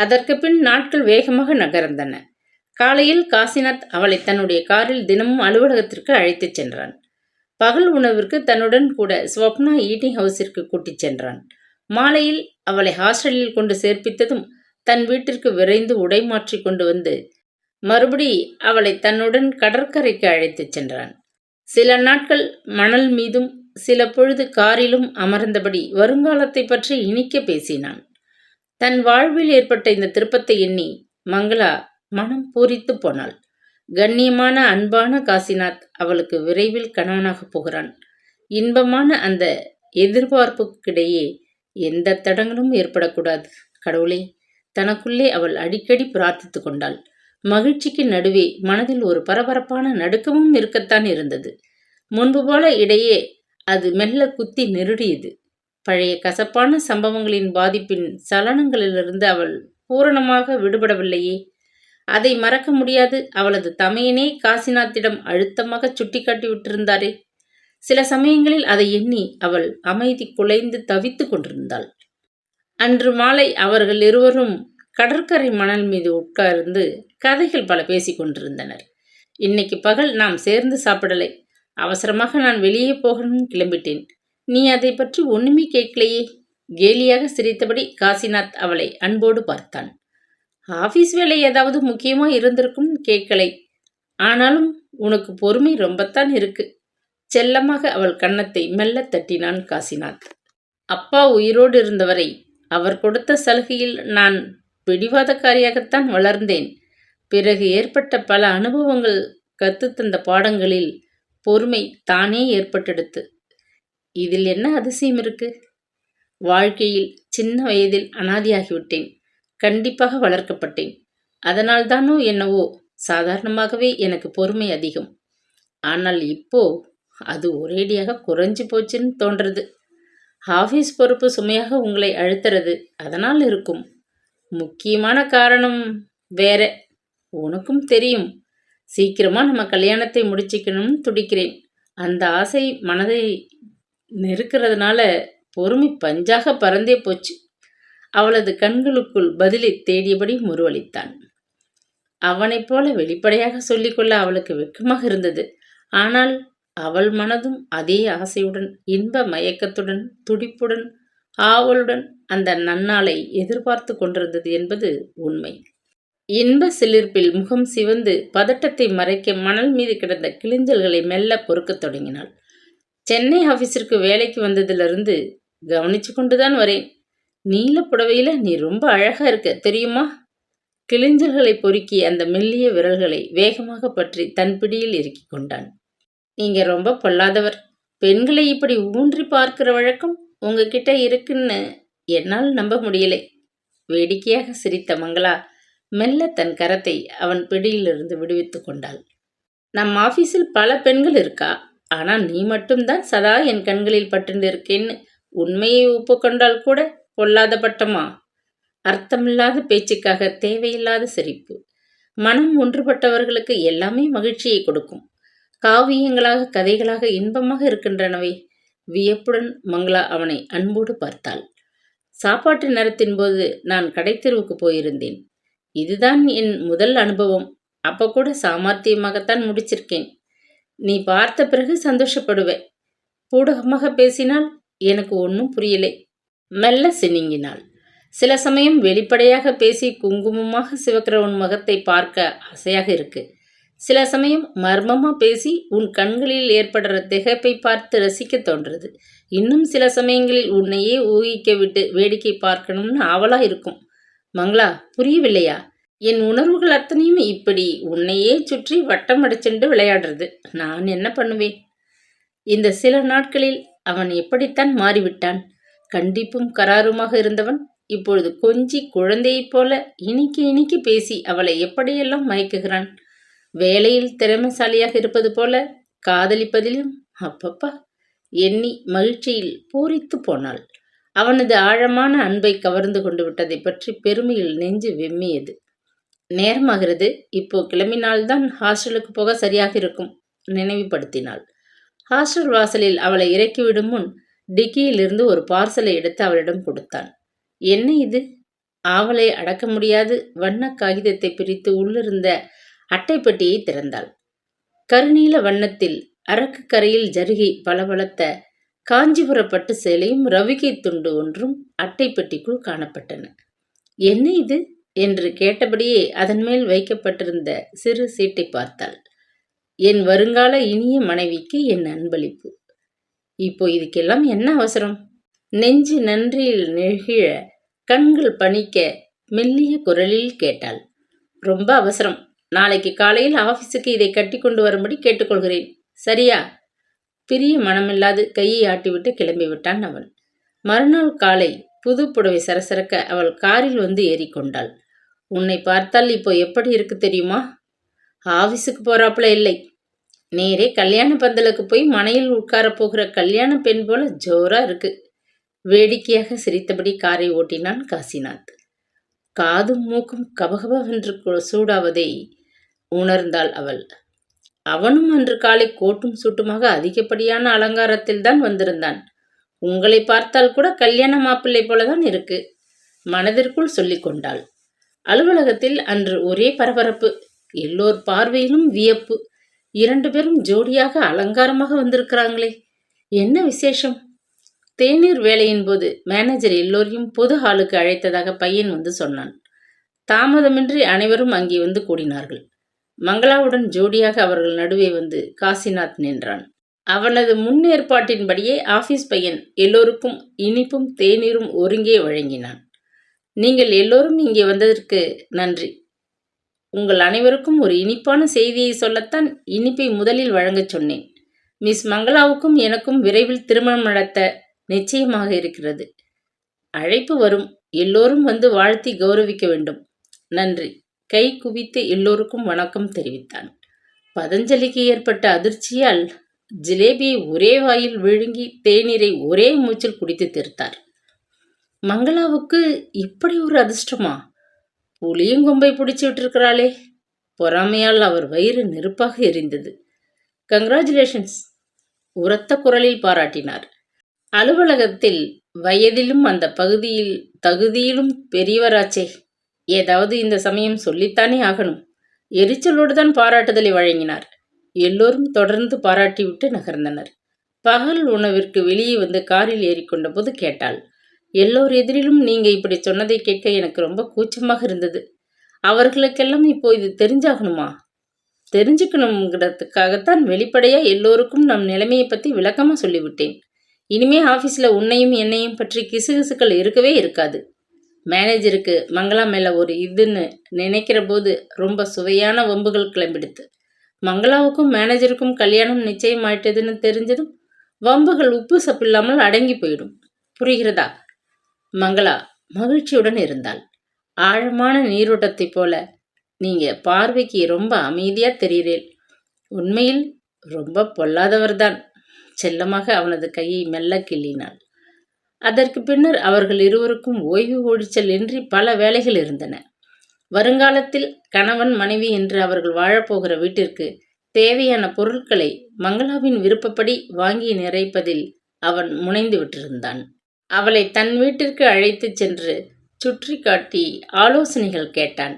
அதற்கு பின் நாட்கள் வேகமாக நகர்ந்தன. காலையில் காசிநாத் அவளை தன்னுடைய காரில் தினமும் அலுவலகத்திற்கு அழைத்துச் சென்றான். பகல் உணவிற்கு தன்னுடன் கூட ஸ்வப்னா ஈட்டிங் ஹவுஸிற்கு கூட்டிச் சென்றான். மாலையில் அவளை ஹாஸ்டலில் கொண்டு சேர்ப்பித்ததும் தன் வீட்டிற்கு விரைந்து உடை மாற்றி கொண்டு வந்து மறுபடி அவளை தன்னுடன் கடற்கரைக்கு அழைத்துச் சென்றான். சில நாட்கள் மணல் மீதும் சில பொழுது காரிலும் அமர்ந்தபடி வருங்காலத்தை பற்றி இனிக்க பேசினான். தன் வாழ்வில் ஏற்பட்ட இந்த திருப்பத்தை எண்ணி மங்களா மனம் பூரித்து போனாள். கண்ணியமான அன்பான காசிநாத் அவளுக்கு விரைவில் கணவனாகப் போகிறான். இன்பமான அந்த எதிர்பார்ப்புக்கிடையே எந்த தடங்களும் ஏற்படக்கூடாது. கடவுளே, தனக்குள்ளே அவள் அடிக்கடி பிரார்த்தித்து கொண்டாள். மகிழ்ச்சிக்கு நடுவே மனதில் ஒரு பரபரப்பான நடுக்கமும் இருக்கத்தான் இருந்தது. முன்பு போல இடையே அது மெல்ல குத்தி நெருடியது. பழைய கசப்பான சம்பவங்களின் பாதிப்பின் சலனங்களிலிருந்து அவள் பூரணமாக விடுபடவில்லையே. அதை மறக்க முடியாது. அவளது தமையனே காசிநாத்திடம் அழுத்தமாக சுட்டிக்காட்டி விட்டிருந்தாரே. சில சமயங்களில் அதை எண்ணி அவள் அமைதி குலைந்து தவித்து கொண்டிருந்தாள். அன்று மாலை அவர்கள் இருவரும் கடற்கரை மணல் மீது உட்கார்ந்து கதைகள் பல பேசிக் கொண்டிருந்தனர். இன்னைக்கு பகல் நாம் சேர்ந்து சாப்பிடலை. அவசரமாக நான் வெளியே போகணும்னு கிளம்பிட்டேன். நீ அதை பற்றி ஒண்ணுமே கேட்கலையே. கேலியாக சிரித்தபடி காசிநாத் அவளை அன்போடு பார்த்தான். ஆபீஸ் வேலை ஏதாவது முக்கியமா இருந்திருக்கும் கேட்கலை. ஆனாலும் உனக்கு பொறுமை ரொம்பத்தான் இருக்கு. செல்லமாக அவள் கன்னத்தை மெல்ல தட்டினான் காசிநாத். அப்பா உயிரோடு இருந்தவரை அவர் கொடுத்த சலுகையில் நான் பிடிவாதக்காரியாகத்தான் வளர்ந்தேன். பிறகு ஏற்பட்ட பல அனுபவங்கள் கற்றுத்தந்த பாடங்களில் பொறுமை தானே ஏற்பட்டெடுத்து. இதில் என்ன அதிசயம் இருக்கு? வாழ்க்கையில் சின்ன வயதில் அனாதியாகிவிட்டேன். கண்டிப்பாக வளர்க்கப்பட்டேன். அதனால்தானோ என்னவோ சாதாரணமாகவே எனக்கு பொறுமை அதிகம். ஆனால் இப்போ அது ஒரேடியாக குறைஞ்சி போச்சுன்னு தோன்றது. ஆஃபீஸ் பொறுப்பு சுமையாக உங்களை அழுத்துறது அதனால் இருக்கும். முக்கியமான காரணம் வேற. உனக்கும் தெரியும். சீக்கிரமா நம்ம கல்யாணத்தை முடிச்சிக்கணும்னு துடிக்கிறேன். அந்த ஆசை மனதை நெருக்கிறதுனால பொறுமை பஞ்சாக பறந்தே போச்சு. அவளது கண்களுக்குள் பதிலை தேடியபடி முருவளித்தான். அவனைப் போல வெளிப்படையாக சொல்லிக்கொள்ள அவளுக்கு வெட்கமாக இருந்தது. ஆனால் அவள் மனதும் அதே ஆசையுடன், இன்ப மயக்கத்துடன், துடிப்புடன், ஆவலுடன் அந்த நன்னாளை எதிர்பார்த்து கொண்டிருந்தது என்பது உண்மை. இன்ப சிலிர்ப்பில் முகம் சிவந்து பதட்டத்தை மறைக்க மணல் மீது கிடந்த கிளிஞ்சல்களை மெல்ல பொறுக்கத் தொடங்கினாள். சென்னை ஆபீஸிற்கு வேலைக்கு வந்ததிலிருந்து கவனிச்சு கொண்டுதான் வரேன். நீல புடவையில நீ ரொம்ப அழகா இருக்க தெரியுமா? கிளிஞ்சல்களை பொறுக்கி அந்த மெல்லிய விரல்களை வேகமாக பற்றி தன் பிடியில் இறுக்கிக் கொண்டான். நீங்க ரொம்ப பொல்லாதவர். பெண்களை இப்படி ஊன்றி பார்க்கிற வழக்கம் உங்ககிட்ட இருக்குன்னு என்னால் நம்ப முடியலை. வேடிக்கையாக சிரித்த மங்களா மெல்ல தன் கரத்தை அவன் பிடியிலிருந்து விடுவித்து கொண்டாள். நம் ஆபீஸில் பல பெண்கள் இருக்கா. ஆனால் நீ மட்டும்தான் சதா என் கண்களில் பட்டு இருக்கேன்னு உண்மையை ஒப்புக்கொண்டால் கூட பொல்லாத பட்டமா? அர்த்தமில்லாத பேச்சுக்காக தேவையில்லாத சிரிப்பு. மனம் ஒன்றுபட்டவர்களுக்கு எல்லாமே மகிழ்ச்சியை கொடுக்கும். காவியங்களாக கதைகளாக இன்பமாக இருக்கின்றனவே. வியப்புடன் மங்களா அவனை அன்போடு பார்த்தாள். சாப்பாட்டு நேரத்தின் போது நான் கடைத்தெருவுக்கு போயிருந்தேன். இதுதான் என் முதல் அனுபவம். அப்போ கூட சாமர்த்தியமாகத்தான் முடிச்சிருக்கேன். நீ பார்த்த பிறகு சந்தோஷப்படுவே. பூடகமாக பேசினால் எனக்கு ஒன்றும் புரியலை. மெல்ல சினிங்கினாள். சில சமயம் வெளிப்படையாக பேசி குங்குமமாக சிவக்கிற உன் முகத்தை பார்க்க ஆசையாக இருக்கு. சில சமயம் மர்மமா பேசி உன் கண்களில் ஏற்படுற திகைப்பை பார்த்து ரசிக்க தோன்றுறது. இன்னும் சில சமயங்களில் உன்னையே ஊகிக்க விட்டு வேடிக்கை பார்க்கணும்னு ஆவலா இருக்கும். மங்களா, புரியவில்லையா? என் உணர்வுகள் அத்தனையும் இப்படி உன்னையே சுற்றி வட்டம் அடிச்சுண்டு விளையாடுறது. நான் என்ன பண்ணுவேன்? இந்த சில நாட்களில் அவன் எப்படித்தான் மாறிவிட்டான். கண்டிப்பும் கராருமாக இருந்தவன் இப்பொழுது கொஞ்சி குழந்தையைப் போல இனிக்கி இனிக்கி பேசி அவளை எப்படியெல்லாம் மயக்குகிறான். வேலையில் திறமைசாலியாக இருப்பது போல காதலிப்பதிலும் அப்பப்பா எண்ணி மகிழ்ச்சியில் பூரித்து போனாள். அவனது ஆழமான அன்பை கவர்ந்து கொண்டு விட்டதை பற்றி பெருமையில் நெஞ்சு வெம்மியது. நேரமாகிறது. இப்போ கிளம்பினால்தான் ஹாஸ்டலுக்கு போக சரியாக இருக்கும் நினைவுபடுத்தினாள். ஹாஸ்டல் வாசலில் அவளை இறக்கிவிடும் முன் டிக்கியிலிருந்து ஒரு பார்சலை எடுத்து அவளிடம் கொடுத்தான். என்ன இது? ஆவலை அடக்க முடியாது வண்ண காகிதத்தை பிரித்து உள்ளிருந்த அட்டைப்பெட்டியை திறந்தாள். கருநீல வண்ணத்தில் அரக்கு கரையில் ஜருகை பளபளத்த காஞ்சிபுர பட்டு சேலையும் ரவிகை துண்டு ஒன்றும் அட்டைப்பெட்டிக்குள் காணப்பட்டன. என்ன இது என்று கேட்டபடியே அதன் மேல் வைக்கப்பட்டிருந்த சிறு சீட்டை பார்த்தாள். என் வருங்கால இனிய மனைவிக்கு என் அன்பளிப்பு. இப்போ இதுக்கெல்லாம் என்ன அவசரம்? நெஞ்சு நன்றியில் நெகிழ கண்கள் பணிக்க மெல்லிய குரலில் கேட்டாள். ரொம்ப அவசரம். நாளைக்கு காலையில் ஆபீஸுக்கு இதை கட்டி கொண்டு வரும்படி கேட்டுக்கொள்கிறேன். சரியா? பிரிய மனமில்லாது கையை ஆட்டிவிட்டு கிளம்பிவிட்டான் அவன். மறுநாள் காலை புது புடவை சரசரக்க அவள் காரில் வந்து ஏறிக்கொண்டாள். உன்னை பார்த்தால் இப்போ எப்படி இருக்கு தெரியுமா? ஆபீஸுக்கு போறாப்புல இல்லை. நேரே கல்யாண பந்தலுக்கு போய் மனையில் உட்கார போகிற கல்யாண பெண் போல ஜோரா இருக்கு. வேடிக்கையாக சிரித்தபடி காரை ஓட்டினான் காசிநாத். காதும் மூக்கும் கபகபவென்று சூடாவதை உணர்ந்தாள் அவள். அவனும் அன்று காலை கோட்டும் சூட்டுமாக அதிகப்படியான அலங்காரத்தில் தான் வந்திருந்தான். உங்களை பார்த்தால் கூட கல்யாண மாப்பிள்ளை போலதான் இருக்கு, மனதிற்குள் சொல்லிக் கொண்டாள். அலுவலகத்தில் அன்று ஒரே பரபரப்பு. எல்லோர் பார்வையிலும் வியப்பு. 2 பேரும் ஜோடியாக அலங்காரமாக வந்திருக்கிறாங்களே, என்ன விசேஷம்? தேநீர் வேலையின் போது மேனேஜர் எல்லோரையும் பொது ஹாலுக்கு அழைத்ததாக பையன் வந்து சொன்னான். தாமதமின்றி அனைவரும் அங்கே வந்து கூடினார்கள். மங்களாவுடன் ஜோடியாக அவர்கள் நடுவே வந்து காசிநாத் நின்றான். அவனது முன்னேற்பாட்டின்படியே ஆபீஸ் பையன் எல்லோருக்கும் இனிப்பும் தேநீரும் ஒருங்கே வழங்கினான். நீங்கள் எல்லோரும் இங்கே வந்ததற்கு நன்றி. உங்கள் அனைவருக்கும் ஒரு இனிப்பான செய்தியை சொல்லத்தான் இனிப்பை முதலில் வழங்கச் சொன்னேன். மிஸ் மங்களாவுக்கும் எனக்கும் விரைவில் திருமணம் நடத்த நிச்சயமாக இருக்கிறது. அழைப்பு வரும். எல்லோரும் வந்து வாழ்த்தி கௌரவிக்க வேண்டும். நன்றி. கை குவித்து எல்லோருக்கும் வணக்கம் தெரிவித்தான். பதஞ்சலிக்கு ஏற்பட்ட அதிர்ச்சியால் ஜிலேபியை ஒரே வாயில் விழுங்கி தேநீரை ஒரே மூச்சில் குடித்து தீர்த்தார். மங்களாவுக்கு இப்படி ஒரு அதிர்ஷ்டமா? புளியங்கொம்பை பிடிச்சு விட்டிருக்கிறாளே. பொறாமையால் அவர் வயிறு நெருப்பாக எரிந்தது. கங்க்ராச்சுலேஷன்ஸ், உரத்த குரலில் பாராட்டினார். அலுவலகத்தில் வயதிலும் அந்த பகுதியில் தகுதியிலும் பெரியவராச்சே. ஏதாவது இந்த சமயம் சொல்லித்தானே ஆகணும். எரிச்சலோடு தான் பாராட்டுதலை வழங்கினார். எல்லோரும் தொடர்ந்து பாராட்டிவிட்டு நகர்ந்தனர். பகல் உணவிற்கு வெளியே வந்து காரில் ஏறிக்கொண்ட போது கேட்டாள். எல்லோர் எதிரிலும் நீங்க இப்படி சொன்னதை கேட்க எனக்கு ரொம்ப கூச்சமாக இருந்தது. அவர்களுக்கெல்லாம் இப்போ இது தெரிஞ்சாகணுமா? தெரிஞ்சுக்கணுங்கிறதுக்காகத்தான் வெளிப்படையா எல்லோருக்கும் நம் நிலைமையை பற்றி விளக்கமாக சொல்லிவிட்டேன். இனிமே ஆஃபீஸில் உன்னையும் என்னையும் பற்றி கிசுகிசுக்கள் இருக்கவே இருக்காது. மேனேஜருக்கு மங்களா மேலே ஒரு இதுன்னு நினைக்கிற போது ரொம்ப சுவையான வம்புகள் கிளம்பிடுது. மங்களாவுக்கும் மேனேஜருக்கும் கல்யாணம் நிச்சயம் ஆயிட்டதுன்னு தெரிஞ்சதும் வம்புகள் உப்பு சப்பில்லாமல் அடங்கி போயிடும். புரிகிறதா? மங்களா மகிழ்ச்சியுடன் இருந்தாள். ஆழமான நீரோட்டத்தை போல நீங்க பார்வைக்கு ரொம்ப அமைதியா தெரிகிறேன். உண்மையில் ரொம்ப பொல்லாதவர்தான். செல்லமாக அவனது கையை மெல்ல கிள்ளினாள். அதற்கு பின்னர் அவர்கள் இருவருக்கும் ஓய்வு ஒழிச்சல் இன்றி பல வேலைகள் இருந்தன. வருங்காலத்தில் கணவன் மனைவி என்று அவர்கள் வாழப்போகிற வீட்டிற்கு தேவையான பொருட்களை மங்களாவின் விருப்பப்படி வாங்கி நிறைப்பதில் அவன் முனைந்து விட்டிருந்தான். அவளை தன் வீட்டிற்கு அழைத்துச் சென்று சுற்றி காட்டி ஆலோசனைகள் கேட்டான்.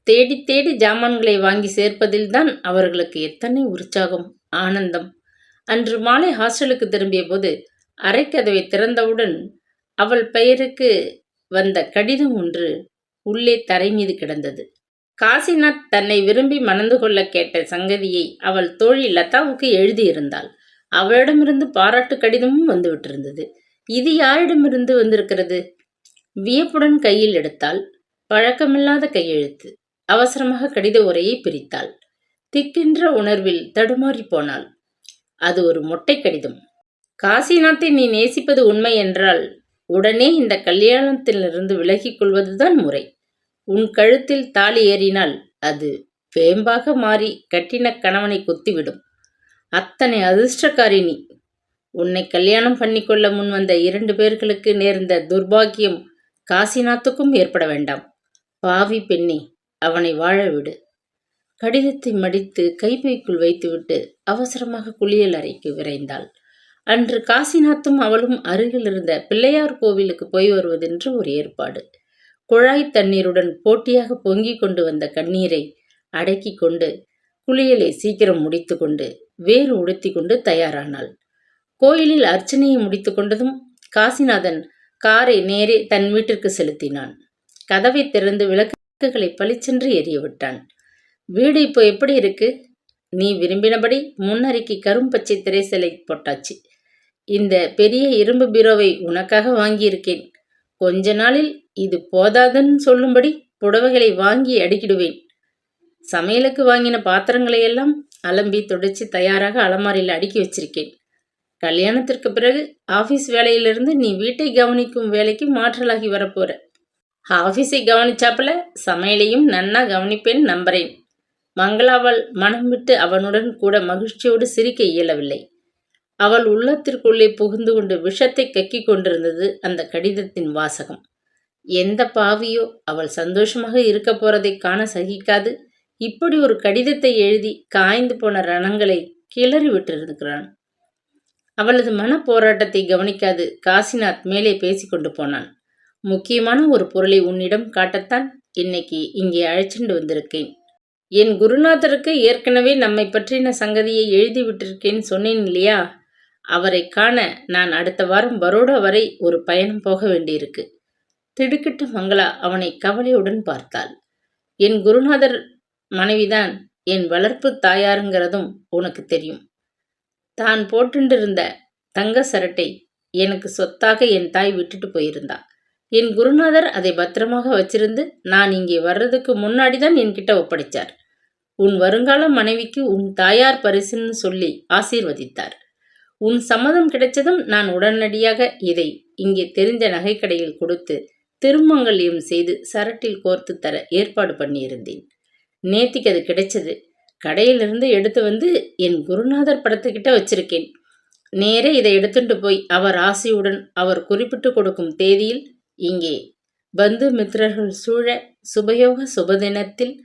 தேடி தேடி ஜாமான்களை வாங்கி சேர்ப்பதில்தான் அவர்களுக்கு எத்தனை உற்சாகம், ஆனந்தம். அன்று மாலை ஹாஸ்டலுக்கு திரும்பிய போது அறைக்கதவை திறந்தவுடன் அவள் பெயருக்கு வந்த கடிதம் ஒன்று உள்ளே தரை மீது கிடந்தது. காசிநாத் தன்னை விரும்பி மணந்து கொள்ள கேட்ட சங்கதியை அவள் தோழி லதாவுக்கு எழுதியிருந்தாள். அவளிடமிருந்து பாராட்டு கடிதமும் வந்துவிட்டிருந்தது. இது யாரிடமிருந்து வந்திருக்கிறது? வியப்புடன் கையில் எடுத்தாள். பழக்கமில்லாத கையெழுத்து. அவசரமாக கடித உரையை பிரித்தாள். திக்கின்ற உணர்வில் தடுமாறி போனாள். அது ஒரு மொட்டை கடிதம். காசிநாத்தை நீ நேசிப்பது உண்மை என்றால் உடனே இந்த கல்யாணத்திலிருந்து விலகிக் கொள்வதுதான் முறை. உன் கழுத்தில் தாலி ஏறினால் அது வேம்பாக மாறி கட்டின கணவனை குத்திவிடும். அத்தனை அதிர்ஷ்டக்காரி நீ. உன்னை கல்யாணம் பண்ணிக்கொள்ள முன் வந்த 2 பேர்களுக்கு நேர்ந்த துர்பாக்கியம் காசிநாத்துக்கும் ஏற்பட வேண்டாம். பாவி பெண்ணே, அவனை வாழ விடு. கடிதத்தை மடித்து கைப்பைக்குள் வைத்துவிட்டு அவசரமாக குளியல் அறைக்கு விரைந்தாள். அன்று காசிநாத்தும் அவளும் அருகில் இருந்த பிள்ளையார் கோவிலுக்கு போய் வருவதென்று ஒரு ஏற்பாடு. குழாய் தண்ணீருடன் போட்டியாக பொங்கிக் கொண்டு வந்த கண்ணீரை அடக்கி கொண்டு குளியலை சீக்கிரம் முடித்து கொண்டு வேறு உடுத்தி கொண்டு தயாரானாள். கோயிலில் அர்ச்சனையை முடித்து கொண்டதும் காசிநாதன் காரை நேரே தன் வீட்டிற்கு செலுத்தினான். கதவை திறந்து விளக்குகளை பளிச்சென்று எரிய விட்டான். வீடு இப்போ எப்படி இருக்கு? நீ விரும்பினபடி முன்னறைக்கு கரும்பச்சை திரைசலை போட்டாச்சு. இந்த பெரிய இரும்பு பீரோவை உனக்காக வாங்கியிருக்கேன். கொஞ்ச நாளில் இது போதாதுன்னு சொல்லும்படி புடவைகளை வாங்கி அடுக்கிடுவேன். சமையலுக்கு வாங்கின பாத்திரங்களை எல்லாம் அலம்பி துடைச்சி தயாராக அலமாரியில் அடுக்கி வச்சிருக்கேன். கல்யாணத்திற்கு பிறகு ஆஃபீஸ் வேலையிலிருந்து நீ வீட்டை கவனிக்கும் வேலைக்கு மாற்றலாகி வரப்போற. ஆஃபீஸை கவனிச்சாப்புல சமையலையும் நன்னா கவனிப்பேன் நம்புறேன். மங்களாவால் மனம் விட்டு அவனுடன் கூட மகிழ்ச்சியோடு சிரிக்க இயலவில்லை. அவள் உள்ளத்திற்குள்ளே புகுந்து கொண்டு விஷத்தை கக்கிக் கொண்டிருந்தது அந்த கடிதத்தின் வாசகம். எந்த பாவியோ அவள் சந்தோஷமாக இருக்க போறதை காண சகிக்காது இப்படி ஒரு கடிதத்தை எழுதி காய்ந்து போன ரணங்களை கிளறி விட்டிருக்கிறான். அவளது மன போராட்டத்தை கவனிக்காது காசிநாத் மேலே பேசிக்கொண்டு போனான். முக்கியமான ஒரு பொருளை உன்னிடம் காட்டத்தான் இன்னைக்கு இங்கே அழைச்சிட்டு வந்திருக்கேன். என் குருநாதருக்கு ஏற்கனவே நம்மை பற்றின சங்கதியை எழுதி விட்டிருக்கேன்னு சொன்னேன் இல்லையா? அவரை காண நான் அடுத்த வாரம் பரோடா வரை ஒரு பயணம் போக வேண்டியிருக்கு. திடுக்கிட்டு மங்களா அவனை கவலையுடன் பார்த்தாள். என் குருநாதர் மனைவிதான் என் வளர்ப்பு தாயாருங்கிறதும் உனக்கு தெரியும். தான் போட்டுண்டிருந்த தங்க சரட்டை எனக்கு சொத்தாக என் தாய் விட்டுட்டு போயிருந்தா. என் குருநாதர் அதை பத்திரமாக வச்சிருந்து நான் இங்கே வர்றதுக்கு முன்னாடிதான் என்கிட்ட ஒப்படைச்சார். உன் வருங்கால மனைவிக்கு உன் தாயார் பரிசுன்னு சொல்லி ஆசீர்வதித்தார். உன் சம்மதம் கிடைச்சதும் நான் உடனடியாக இதை இங்கே தெரிஞ்ச நகைக்கடையில் கொடுத்து திருமங்கல்யம் செய்து சரட்டில் கோர்த்து தர ஏற்பாடு பண்ணியிருந்தேன். நேத்திக்கு அது கிடைச்சது. கடையிலிருந்து எடுத்து வந்து என் குருநாதர் படத்துக்கிட்ட வச்சிருக்கேன். நேரே இதை எடுத்துட்டு போய் அவர் ஆசையுடன் அவர் குறிப்பிட்டு கொடுக்கும் தேதியில் இங்கே பந்து மித்திரர்கள் சூழ சுபயோக சுபதினத்தில்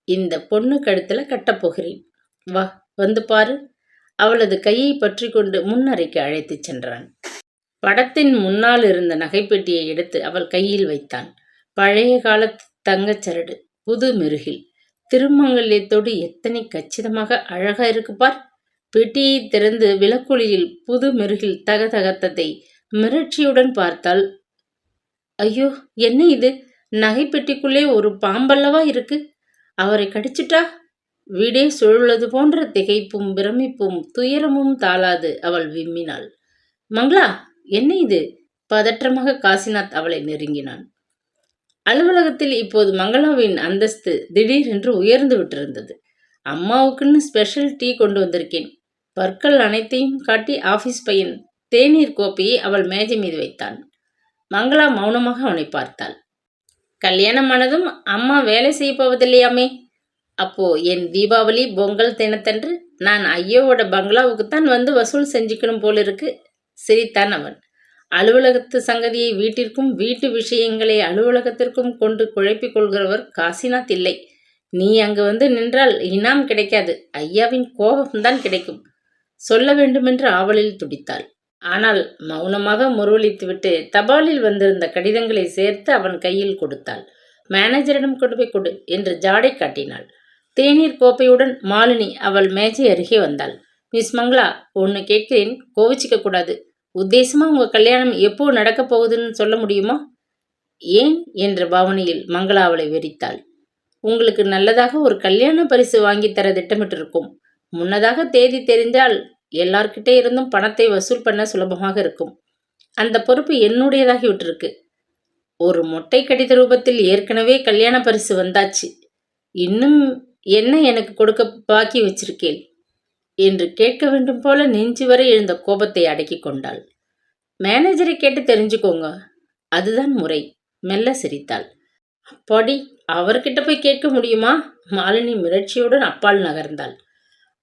இந்த பொண்ணு கழுத்துல கட்டப்போகிறேன். வா வந்து பாரு. அவளது கையை பற்றி கொண்டு முன்னறைக்கு அழைத்துச் சென்றான். படத்தின் முன்னால் இருந்த நகைப்பெட்டியை எடுத்து அவள் கையில் வைத்தான். பழைய காலத்து தங்கச்சரடு, புது மெருகில், திருமங்கல்யத்தோடு எத்தனை கச்சிதமாக அழகா இருக்கு பார். பெட்டியை திறந்து விளக்கொளியில் புது மெருகில் தகதகத்ததை மிரட்சியுடன் பார்த்தால், ஐயோ என்ன இது? நகைப்பெட்டிக்குள்ளே ஒரு பாம்பல்லவா இருக்கு. அவரை கடிச்சிட்டா? வீடே சுழலுவது போன்ற திகைப்பும் பிரமிப்பும் துயரமும் தாளாது அவள் விம்மினாள். மங்களா, என்ன இது? பதற்றமாக காசிநாத் அவளை நெருங்கினான். அலுவலகத்தில் இப்போது மங்களாவின் அந்தஸ்து திடீரென்று உயர்ந்து விட்டிருந்தது. அம்மாவுக்குன்னு ஸ்பெஷல் டீ கொண்டு வந்திருக்கேன். பற்கள் அனைத்தையும் காட்டி ஆபீஸ் பையன் தேநீர் கோப்பையை அவள் மேஜை மீது வைத்தான். மங்களா மௌனமாக அவனை பார்த்தாள். கல்யாணமானதும் அம்மா வேலை செய்ய போவதில்லையாமே? அப்போ என் தீபாவளி பொங்கல் தினத்தன்று நான் ஐயோவோட பங்களாவுக்குத்தான் வந்து வசூல் செஞ்சுக்கணும் போலிருக்கு. சிரித்தான் அவன். அலுவலகத்து சங்கதியை வீட்டிற்கும் வீட்டு விஷயங்களை அலுவலகத்திற்கும் கொண்டு குழப்பிக் கொள்கிறவர் காசிநாத் இல்லை. நீ அங்கு வந்து நின்றால் இனாம் கிடைக்காது, ஐயாவின் கோபம்தான் கிடைக்கும். சொல்ல வேண்டுமென்று ஆவலில் துடித்தாள். ஆனால் மௌனமாக முருவளித்துவிட்டு தபாலில் வந்திருந்த கடிதங்களை சேர்த்து அவன் கையில் கொடுத்தாள். மேனேஜரிடம் கொண்டு போய் கொடு என்று ஜாடை காட்டினாள். தேநீர் கோப்பையுடன் மாலினி அவள் மேஜை அருகே வந்தாள். மிஸ் மங்களா, ஒன்று கேட்கிறேன், கோவிச்சிக்க கூடாது. உத்தேசமா உங்க கல்யாணம் எப்போ நடக்கப் போகுதுன்னு சொல்ல முடியுமா? ஏன் என்ற பாவனையில் மங்களா அவளை வெறித்தாள். உங்களுக்கு நல்லதாக ஒரு கல்யாண பரிசு வாங்கித்தர திட்டமிட்டிருக்கும். முன்னதாக தேதி தெரிஞ்சால் எல்லார்கிட்டே இருந்தும் பணத்தை வசூல் பண்ண சுலபமாக இருக்கும். அந்த பொறுப்பு என்னுடையதாகி விட்டிருக்கு. ஒரு மொட்டை கடித ரூபத்தில் ஏற்கனவே கல்யாண பரிசு வந்தாச்சு. இன்னும் என்ன எனக்கு கொடுக்க பாக்கி வச்சிருக்கேன் என்று கேட்க வேண்டும் போல நெஞ்சு வரை எழுந்த கோபத்தை அடக்கி கொண்டாள். மேனேஜரை கேட்டு தெரிஞ்சுக்கோங்க, அதுதான் முறை. மெல்ல சிரித்தாள். அப்பாடி, அவர்கிட்ட போய் கேட்க முடியுமா? மாலினி மிரட்சியுடன் அப்பால் நகர்ந்தாள்.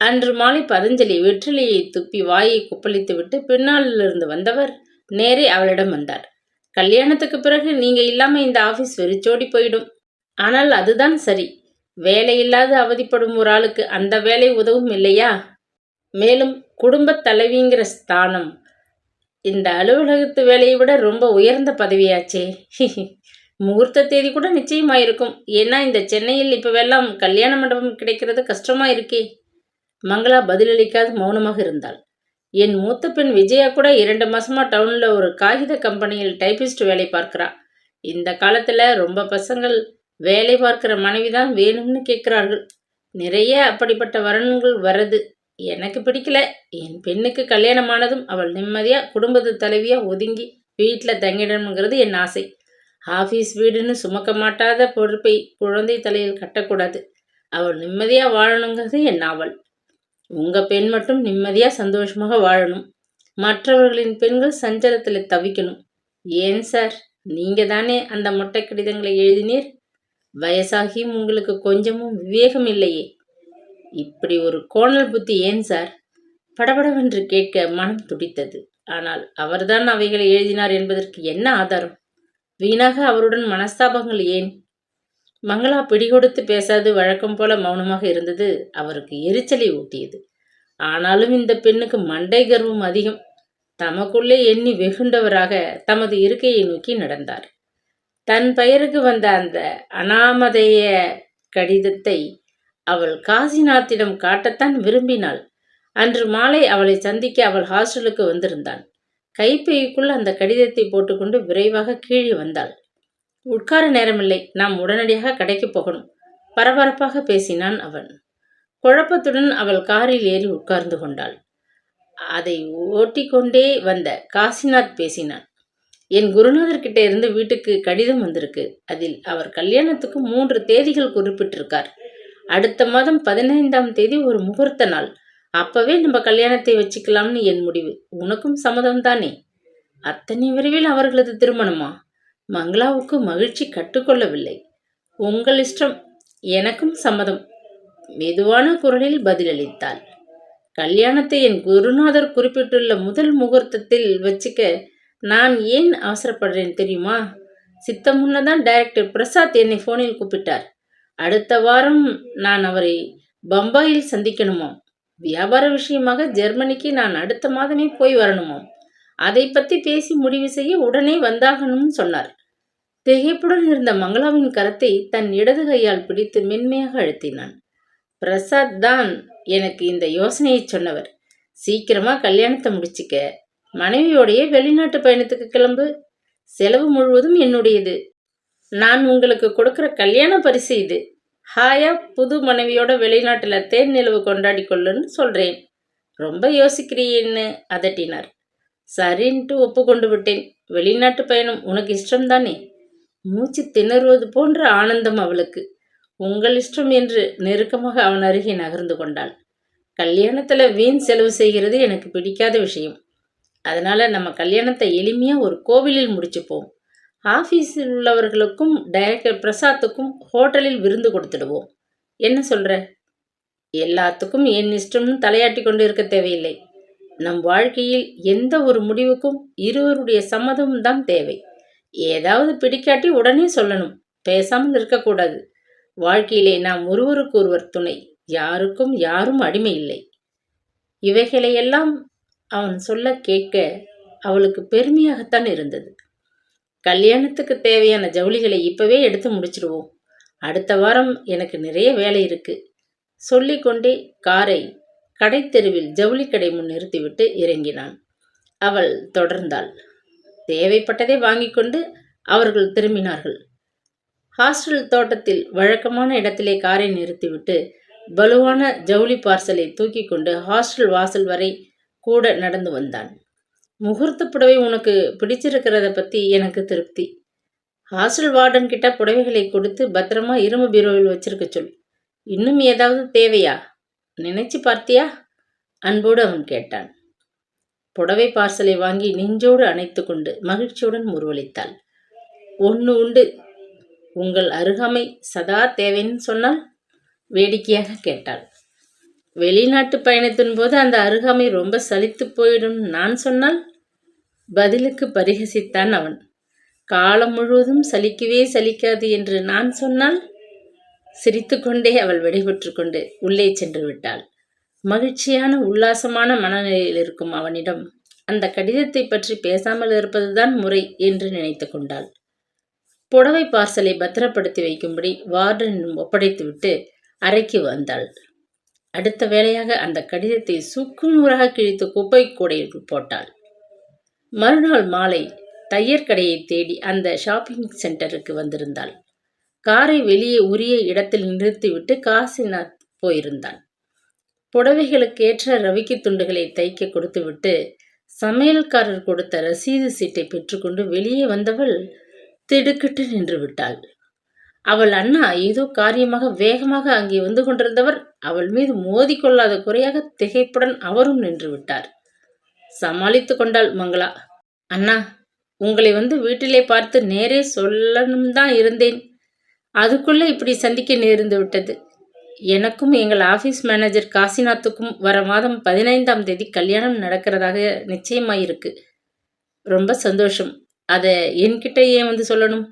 அன்று மாலை பதஞ்சலி வெற்றிலையை துப்பி வாயை குப்பளித்து விட்டு பின்னாலிருந்து வந்தவர் நேரே அவளிடம் வந்தார். கல்யாணத்துக்கு பிறகு நீங்க இல்லாம இந்த ஆபீஸ் வெறிச்சோடி போயிடும். ஆனால் அதுதான் சரி. வேலையில்லாது அவதிப்படும் ஒரு ஆளுக்கு அந்த வேலை உதவும் இல்லையா? மேலும் குடும்பத் தலைவிங்கிற ஸ்தானம் இந்த அலுவலகத்து வேலையை விட ரொம்ப உயர்ந்த பதவியாச்சே. முகூர்த்த தேதி கூட நிச்சயமாயிருக்கும். ஏன்னா இந்த சென்னையில் இப்பவெல்லாம் கல்யாண மண்டபம் கிடைக்கிறது கஷ்டமா இருக்கே. மங்களா பதிலளிக்காது மௌனமாக இருந்தாள். என் மூத்த பெண் விஜயா கூட 2 மாசமா டவுன்ல ஒரு காகித கம்பெனியில் டைபிஸ்ட் வேலை பார்க்கிறா. இந்த காலத்துல ரொம்ப பசங்கள் வேலை பார்க்கிற மனைவிதான் வேணும்னு கேட்கிறார்கள். நிறைய அப்படிப்பட்ட வரன்கள் வரது. எனக்கு பிடிக்கல. என் பெண்ணுக்கு கல்யாணமானதும் அவள் நிம்மதியா குடும்பத்து தலைவியா ஒதுங்கி வீட்டுல தங்கிடணுங்கிறது என் ஆசை. ஆபீஸ் வீடுன்னு சுமக்க மாட்டாத பொறுப்பை குழந்தை தலையில் கட்டக்கூடாது. அவள் நிம்மதியா வாழணுங்கிறது என் ஆவல். உங்க பெண் மட்டும் நிம்மதியா சந்தோஷமாக வாழணும். மற்றவர்களின் பெண்கள் சஞ்சலத்துல தவிக்கணும். ஏன் சார், நீங்க தானே அந்த மொட்டை கடிதங்களை எழுதினீர். வயசாகியும் உங்களுக்கு கொஞ்சமும் விவேகம் இல்லையே. இப்படி ஒரு கோணல் புத்தி ஏன் சார்? படபடவென்று கேட்க மனம் துடித்தது. ஆனால் அவர்தான் அவைகளை எழுதினார் என்பதற்கு என்ன ஆதாரம்? வீணாக அவருடன் மனஸ்தாபங்கள் ஏன்? மங்களா பிடிகொடுத்து பேசாது வழக்கம் போல மௌனமாக இருந்தது அவருக்கு எரிச்சலை ஊட்டியது. ஆனாலும் இந்த பெண்ணுக்கு மண்டை கர்வம் அதிகம். தமக்குள்ளே எண்ணி வெகுண்டவராக தமது இருக்கையை நோக்கி நடந்தார். தன் பெயருக்கு வந்த அந்த அனாமதேய கடிதத்தை அவள் காசிநாத்திடம் காட்டத்தான் விரும்பினாள். அன்று மாலை அவளை சந்திக்க அவள் ஹாஸ்டலுக்கு வந்திருந்தான். கைப்பைக்குள் அந்த கடிதத்தை போட்டுக்கொண்டு விரைவாக கீழே வந்தாள். உட்கார நேரமில்லை, நாம் உடனடியாக கடைக்கு போகணும், பரபரப்பாக பேசினான் அவன். குழப்பத்துடன் அவள் காரில் ஏறி உட்கார்ந்து கொண்டாள். அதை ஓட்டிக்கொண்டே வந்த காசிநாத் பேசினான். என் குருநாதர்கிட்ட இருந்து வீட்டுக்கு கடிதம் வந்திருக்கு. அதில் அவர் கல்யாணத்துக்கு 3 தேதிகள் குறிப்பிட்டிருக்கார். அடுத்த மாதம் 15ஆம் தேதி ஒரு முகூர்த்த நாள். அப்பவே நம்ம கல்யாணத்தை வச்சுக்கலாம்னு என் முடிவு. உனக்கும் சம்மதம் தானே? அத்தனை விரைவில் அவர்களது திருமணமா? மங்களாவுக்கு மகிழ்ச்சி கட்டுக்கொள்ளவில்லை. உங்கள் இஷ்டம், எனக்கும் சம்மதம், மெதுவான குரலில் பதிலளித்தாள். கல்யாணத்தை என் குருநாதர் குறிப்பிட்டுள்ள முதல் முகூர்த்தத்தில் வச்சுக்க நான் ஏன் அவசரப்படுறேன் தெரியுமா? சித்த முன்னதான் டைரக்டர் பிரசாத் என்னை ஃபோனில் கூப்பிட்டார். அடுத்த வாரம் நான் அவரை பம்பாயில் சந்திக்கணுமாம். வியாபார விஷயமாக ஜெர்மனிக்கு நான் அடுத்த மாதமே போய் வரணுமாம். அதை பற்றி பேசி முடிவு செய்ய உடனே வந்தாகணும்னு சொன்னார். திகைப்புடன் இருந்த மங்களாவின் கரத்தை தன் இடது கையால் பிடித்து மென்மையாக அழுத்தினான். பிரசாத் தான் எனக்கு இந்த யோசனையை சொன்னவர். சீக்கிரமா கல்யாணத்தை முடிச்சுக்க, மனைவியோடைய வெளிநாட்டு பயணத்துக்கு கிளம்பு. செலவு முழுவதும் என்னுடையது. நான் உங்களுக்கு கொடுக்கிற கல்யாண பரிசு இது. ஹாயா புது மனைவியோட வெளிநாட்டில் தேன் நிலவு கொண்டாடி கொள்ளுன்னு சொல்கிறேன். ரொம்ப யோசிக்கிறியேன்னு அதட்டினார். சரின்ட்டு ஒப்புக்கொண்டு விட்டேன். வெளிநாட்டு பயணம் உனக்கு இஷ்டம்தானே? மூச்சு திணறுவது போன்ற ஆனந்தம் அவளுக்கு. உங்கள் இஷ்டம் என்று நெருக்கமாக அவன் அருகே நகர்ந்து கொண்டாள். கல்யாணத்தில் வீண் செலவு செய்கிறது எனக்கு பிடிக்காத விஷயம். அதனால் நம்ம கல்யாணத்தை எளிமையாக ஒரு கோவிலில் முடிச்சுப்போம். ஆஃபீஸில் உள்ளவர்களுக்கும் டைரக்டர் பிரசாத்துக்கும் ஹோட்டலில் விருந்து கொடுத்துடுவோம். என்ன சொல்கிற? எல்லாத்துக்கும் என் இஷ்டம்னு தலையாட்டி கொண்டு இருக்க தேவையில்லை. நம் வாழ்க்கையில் எந்த ஒரு முடிவுக்கும் இருவருடைய சம்மதமும் தான் தேவை. ஏதாவது பிடிக்காட்டி உடனே சொல்லணும், பேசாமல் இருக்கக்கூடாது. வாழ்க்கையிலே நாம் ஒருவருக்கு ஒருவர் துணை, யாருக்கும் யாரும் அடிமை இல்லை. இவைகளையெல்லாம் அவன் சொல்ல கேட்க அவளுக்கு பெருமையாகத்தான் இருந்தது. கல்யாணத்துக்கு தேவையான ஜவுளிகளை இப்பவே எடுத்து முடிச்சிடுவோம். அடுத்த வாரம் எனக்கு நிறைய வேலை இருக்கு. சொல்லிக்கொண்டே காரை கடைத்தெருவில் ஜவுளி கடை முன் நிறுத்திவிட்டு இறங்கினான். அவள் தொடர்ந்தாள். தேவைப்பட்டதை வாங்கி கொண்டு அவர்கள் திரும்பினார்கள். ஹாஸ்டல் தோட்டத்தில் வழக்கமான இடத்திலே காரை நிறுத்திவிட்டு பலுவான ஜவுளி பார்சலை தூக்கி கொண்டு ஹாஸ்டல் வாசல் வரை கூட நடந்து வந்தான். முகூர்த்த புடவை உனக்கு பிடிச்சிருக்கிறத பற்றி எனக்கு திருப்தி. ஹாஸ்டல் வார்டன் கிட்ட புடவைகளை கொடுத்து பத்திரமா இரும்பு பீரோவில் வச்சிருக்க சொல். இன்னும் ஏதாவது தேவையா? நினைச்சு பார்த்தியா? அன்போடு அவன் கேட்டான். புடவை பார்சலை வாங்கி நெஞ்சோடு அணைத்து கொண்டு மகிழ்ச்சியுடன் முருவளித்தாள். ஒன்று உண்டு, உங்கள் அருகாமை சதா தேவைன்னு சொன்னால்? வேடிக்கையாக கேட்டாள். வெளிநாட்டு பயணத்தின் போது அந்த அருகாமை ரொம்ப சலித்து போயிடும் நான் சொன்னால்? பதிலுக்கு பரிகசித்தான் அவன். காலம் முழுவதும் சலிக்கவே சலிக்காது என்று நான் சொன்னால்? சிரித்துக்கொண்டே அவள் விடைபெற்று கொண்டு உள்ளே சென்று விட்டாள். மகிழ்ச்சியான உல்லாசமான மனநிலையில் இருக்கும் அவனிடம் அந்த கடிதத்தை பற்றி பேசாமல் இருப்பதுதான் முறை என்று நினைத்து கொண்டாள். புடவை பார்சலை பத்திரப்படுத்தி வைக்கும்படி வார்டனிடம் ஒப்படைத்துவிட்டு அறைக்கு வந்தாள். அடுத்த வேளையாக அந்த கடிதத்தை சுக்குநூறாக கிழித்து குப்பை கூடையில் போட்டாள். மறுநாள் மாலை தையர் கடையை தேடி அந்த ஷாப்பிங் சென்டருக்கு வந்திருந்தாள். காரை வெளியே உரிய இடத்தில் நிறுத்திவிட்டு காசிநாத் போயிருந்தான். புடவைகளுக்கேற்ற ரவிக்கி துண்டுகளை தைக்க கொடுத்துவிட்டு சமையல்காரர் கொடுத்த ரசீது சீட்டை பெற்றுக்கொண்டு வெளியே வந்தவள் திடுக்கிட்டு நின்று விட்டாள். அவள் அண்ணா ஏதோ காரியமாக வேகமாக அங்கே வந்து கொண்டிருந்தவர் அவள் மீது மோதிக்கொள்ளாத குறையாக திகைப்புடன் அவரும் நின்று விட்டார். சமாளித்து கொண்டாள் மங்களா. அண்ணா, உங்களை வந்து வீட்டிலே பார்த்து நேரே சொல்லணும் தான் இருந்தேன். அதுக்குள்ளே இப்படி சந்திக்க நேர்ந்து விட்டது. எனக்கும் எங்கள் ஆஃபீஸ் மேனேஜர் காசிநாத்துக்கும் வர மாதம் 15ஆம் தேதி கல்யாணம் நடக்கிறதாக நிச்சயமாயிருக்கு. ரொம்ப சந்தோஷம். அதை என்கிட்ட ஏன் வந்து சொல்லணும்?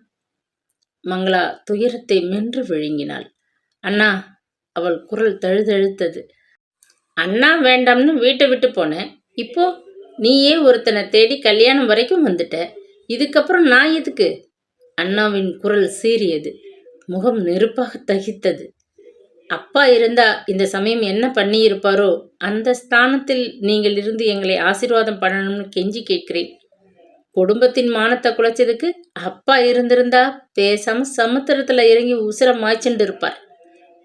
மங்களா துயரத்தை மென்று விழுங்கினாள். அண்ணா, அவள் குரல் தழுதழுத்தது. அண்ணா வேண்டாம்னு வீட்டை விட்டு போனேன். இப்போ நீயே ஒருத்தனை தேடி கல்யாணம் வரைக்கும் வந்துட்ட. இதுக்கப்புறம் நான் எதுக்கு? அண்ணாவின் குரல் சீறியது. முகம் நெருப்பாக தகித்தது. அப்பா இருந்தா இந்த சமயம் என்ன பண்ணியிருப்பாரோ? அந்த ஸ்தானத்தில் நீங்கள் இருந்து எங்களை ஆசீர்வாதம் பண்ணணும்னு கெஞ்சி கேட்கிறேன். குடும்பத்தின் மானத்தை குலைச்சதுக்கு அப்பா இருந்திருந்தா பேசாம சமுத்திரத்துல இறங்கி உசுர மாய்ச்சுண்டு இருப்பார்.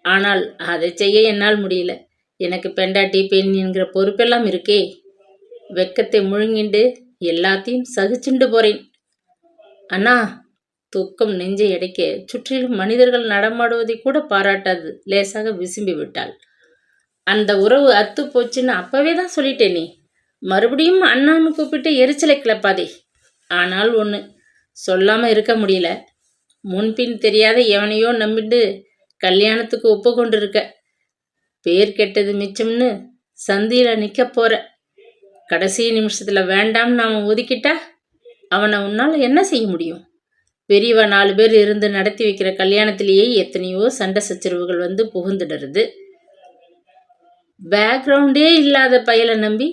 ஆனால் அதை செய்ய என்னால் முடியல. எனக்கு பெண்டாட்டி பெண் என்கிற பொறுப்பெல்லாம் இருக்கே. வெக்கத்தை முழுங்கிண்டு எல்லாத்தையும் சகிச்சுண்டு போறேன். அண்ணா, துக்கம் நெஞ்சை அடைக்க சுற்றிலும் மனிதர்கள் நடமாடுவதை கூட பாராட்டாது லேசாக விசும்பி விட்டாள். அந்த உறவு அத்து போச்சுன்னு அப்பவே தான் சொல்லிட்டேனே. மறுபடியும் அண்ணான்னு கூப்பிட்டு எரிச்சலை கிளப்பாதே. ஆனால் ஒன்று சொல்லாம இருக்க முடியல. முன்பின் தெரியாத எவனையோ நம்பிட்டு கல்யாணத்துக்கு ஒப்பு கொண்டு இருக்க. பேர் கெட்டது மிச்சம்னு சந்தியில நிற்க போற. கடைசி நிமிஷத்துல வேண்டாம்னு நாம ஒதுக்கிட்டா அவனை உன்னால என்ன செய்ய முடியும்? பெரியவா 4 பேர் இருந்து நடத்தி வைக்கிற கல்யாணத்திலேயே எத்தனையோ சண்டை சச்சரவுகள் வந்து புகுந்துடுறது. பேக்ரவுண்டே இல்லாத பயலை நம்பி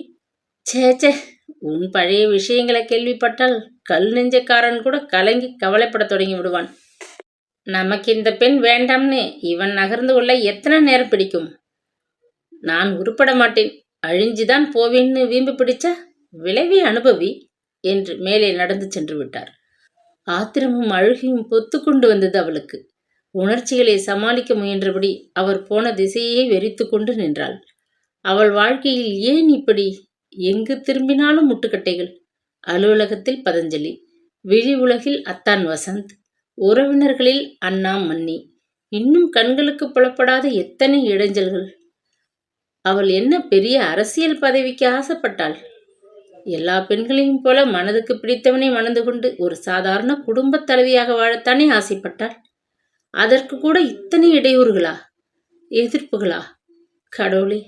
சேச்சே, உன் பழைய விஷயங்களை கேள்விப்பட்டால் கல் நெஞ்சக்காரன் கூட கலங்கி கவலைப்பட தொடங்கி விடுவான். நமக்கு இந்த பெண் வேண்டாம்னு இவன் நகர்ந்து கொள்ள எத்தனை நேரம் பிடிக்கும்? நான் உருப்பட மாட்டேன், அழிஞ்சுதான் போவேன்னு வீம்பு பிடிச்சா விளைவை அனுபவி என்று மேலே நடந்து சென்று விட்டார். ஆத்திரமும் அழுகையும் பொத்து கொண்டு வந்தது அவளுக்கு. உணர்ச்சிகளை சமாளிக்க முயன்றபடி அவர் போன திசையே வெறித்து கொண்டு நின்றாள். அவள் வாழ்க்கையில் ஏன் இப்படி? எங்கு திரும்பினாலும் முட்டுக்கட்டைகள். அலுவலகத்தில் பதஞ்சலி, விழி உலகில் அத்தான் வசந்த், உறவினர்களில் அண்ணா மன்னி, இன்னும் கண்களுக்கு புலப்படாத எத்தனை இடைஞ்சல்கள். அவள் என்ன பெரிய அரசியல் பதவிக்கு ஆசைப்பட்டாள்? எல்லா பெண்களையும் போல மனதுக்கு பிடித்தவனை மணந்து கொண்டு ஒரு சாதாரண குடும்பத் தலைவியாக வாழத்தானே ஆசைப்பட்டாள். அதற்கு கூட இத்தனை இடையூறுகளா, எதிர்ப்புகளா? கடவுளே!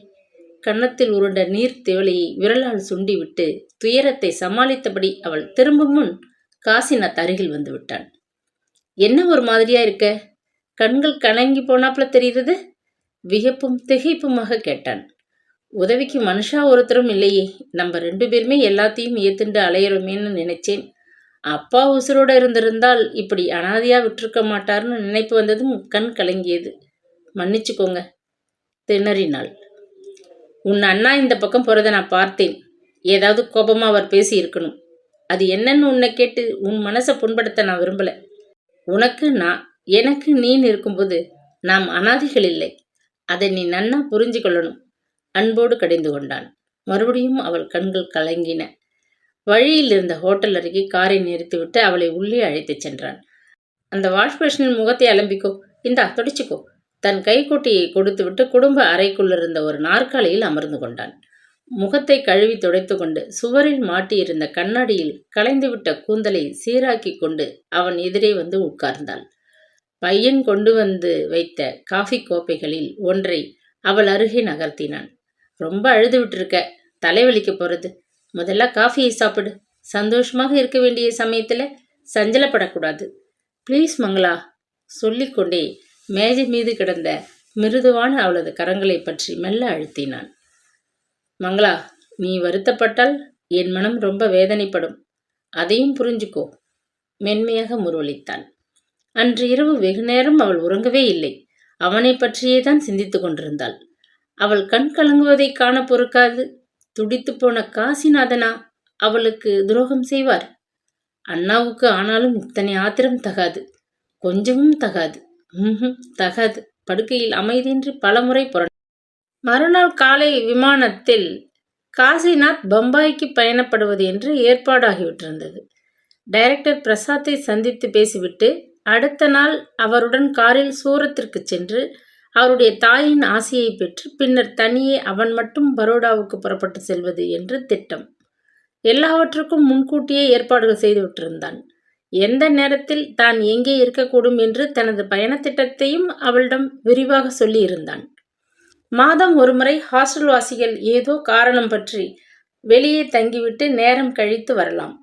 கன்னத்தில் உருண்ட நீர் திவலையை விரலால் சுண்டிவிட்டு துயரத்தை சமாளித்தபடி அவள் திரும்பும் முன் காசிநாத் அருகில் வந்து விட்டான். என்ன ஒரு மாதிரியா இருக்க? கண்கள் கலங்கி போனாப்புல தெரிகிறது. வியப்பும் திகைப்புமாக கேட்டான். உதவிக்கு மனுஷா ஒருத்தரும் இல்லையே. நம்ம 2 பேருமே எல்லாத்தையும் ஏத்துண்டு அலையிறோமேன்னு நினைச்சேன். அப்பா உசுரோட இருந்திருந்தால் இப்படி அனாதையா விட்டுருக்க மாட்டார்னு நினைப்பு வந்ததும் கண் கலங்கியது. மன்னிச்சுக்கோங்க, திணறினாள். உன் அண்ணா இந்த பக்கம் போறதை நான் பார்த்தேன். ஏதாவது கோபமா அவர் பேசி இருக்கணும். அது என்னன்னு உன்னை கேட்டு உன் மனசை புண்படுத்த நான் விரும்பல. உனக்கு நான், எனக்கு நீன்னு இருக்கும்போது நாம் அனாதைகள் இல்லை. அதை நீ நன்னா புரிஞ்சு கொள்ளணும். அன்போடு கடிந்து கொண்டான். மறுபடியும் அவள் கண்கள் கலங்கின. வழியில் இருந்த ஹோட்டல் அருகே காரை நிறுத்திவிட்டு அவளை உள்ளே அழைத்துச் சென்றான். அந்த வாஷ் பேஷனின் முகத்தை அலம்பிக்கோ, இந்தா துடைச்சிக்கோ. தன் கைக்குட்டையை கொடுத்துவிட்டு குடும்ப அறைக்குள்ளிருந்த ஒரு நாற்காலியில் அமர்ந்து கொண்டான். முகத்தை கழுவி துடைத்து கொண்டு சுவரில் மாட்டியிருந்த கண்ணாடியில் களைந்துவிட்ட கூந்தலை சீராக்கி கொண்டு அவன் எதிரே வந்து உட்கார்ந்தாள். பையன் கொண்டு வந்து வைத்த காஃபி கோப்பைகளில் ஒன்றை அவள் அருகே நகர்த்தினான். ரொம்ப அழுது விட்டுருக்க, தலைவலிக்க போறது. முதல்ல காஃபியை சாப்பிடு. சந்தோஷமாக இருக்க வேண்டிய சமயத்துல சஞ்சலப்படக்கூடாது. ப்ளீஸ் மங்களா, சொல்லிக்கொண்டே மேஜை மீது கிடந்த மிருதுவான அவளது கரங்களை பற்றி மெல்ல அழுத்தினான். மங்களா, நீ வருத்தப்பட்டால் என் மனம் ரொம்ப வேதனைப்படும். அதையும் புரிஞ்சுக்கோ, மென்மையாக முருவளித்தான். அன்று இரவு வெகுநேரம் அவள் உறங்கவே இல்லை. அவனை பற்றியே தான் சிந்தித்துக் கொண்டிருந்தாள். அவள் கண் கலங்குவதை காண பொறுக்காது துடித்து போன காசிநாதனா அவளுக்கு துரோகம் செய்வார்? அண்ணாவுக்கு ஆனாலும் இத்தனை ஆத்திரம் தகாது, கொஞ்சமும் தகாது. தகாது. படுக்கையில் அமைதியின்றி பலமுறை புரண்டாள். மறுநாள் காலை விமானத்தில் காசிநாத் பம்பாய்க்கு பயணப்படுவது என்று ஏற்பாடாகிவிட்டிருந்தது. டைரக்டர் பிரசாத்தை சந்தித்து பேசிவிட்டு அடுத்த நாள் அவருடன் காரில் சூரத்திற்கு சென்று அவருடைய தாயின் ஆசையை பெற்று பின்னர் தனியே அவன் மட்டும் பரோடாவுக்கு புறப்பட்டு செல்வது என்று திட்டம். எல்லாவற்றுக்கும் முன்கூட்டியே ஏற்பாடுகள் செய்துவிட்டிருந்தான். எந்த நேரத்தில் தான் எங்கே இருக்கக்கூடும் என்று தனது பயணத்திட்டத்தையும் அவளிடம் விரிவாக சொல்லியிருந்தான். மாதம் ஒருமுறை ஹாஸ்டல் வாசிகள் ஏதோ காரணம் பற்றி வெளியே தங்கிவிட்டு நேரம் கழித்து வரலாம்.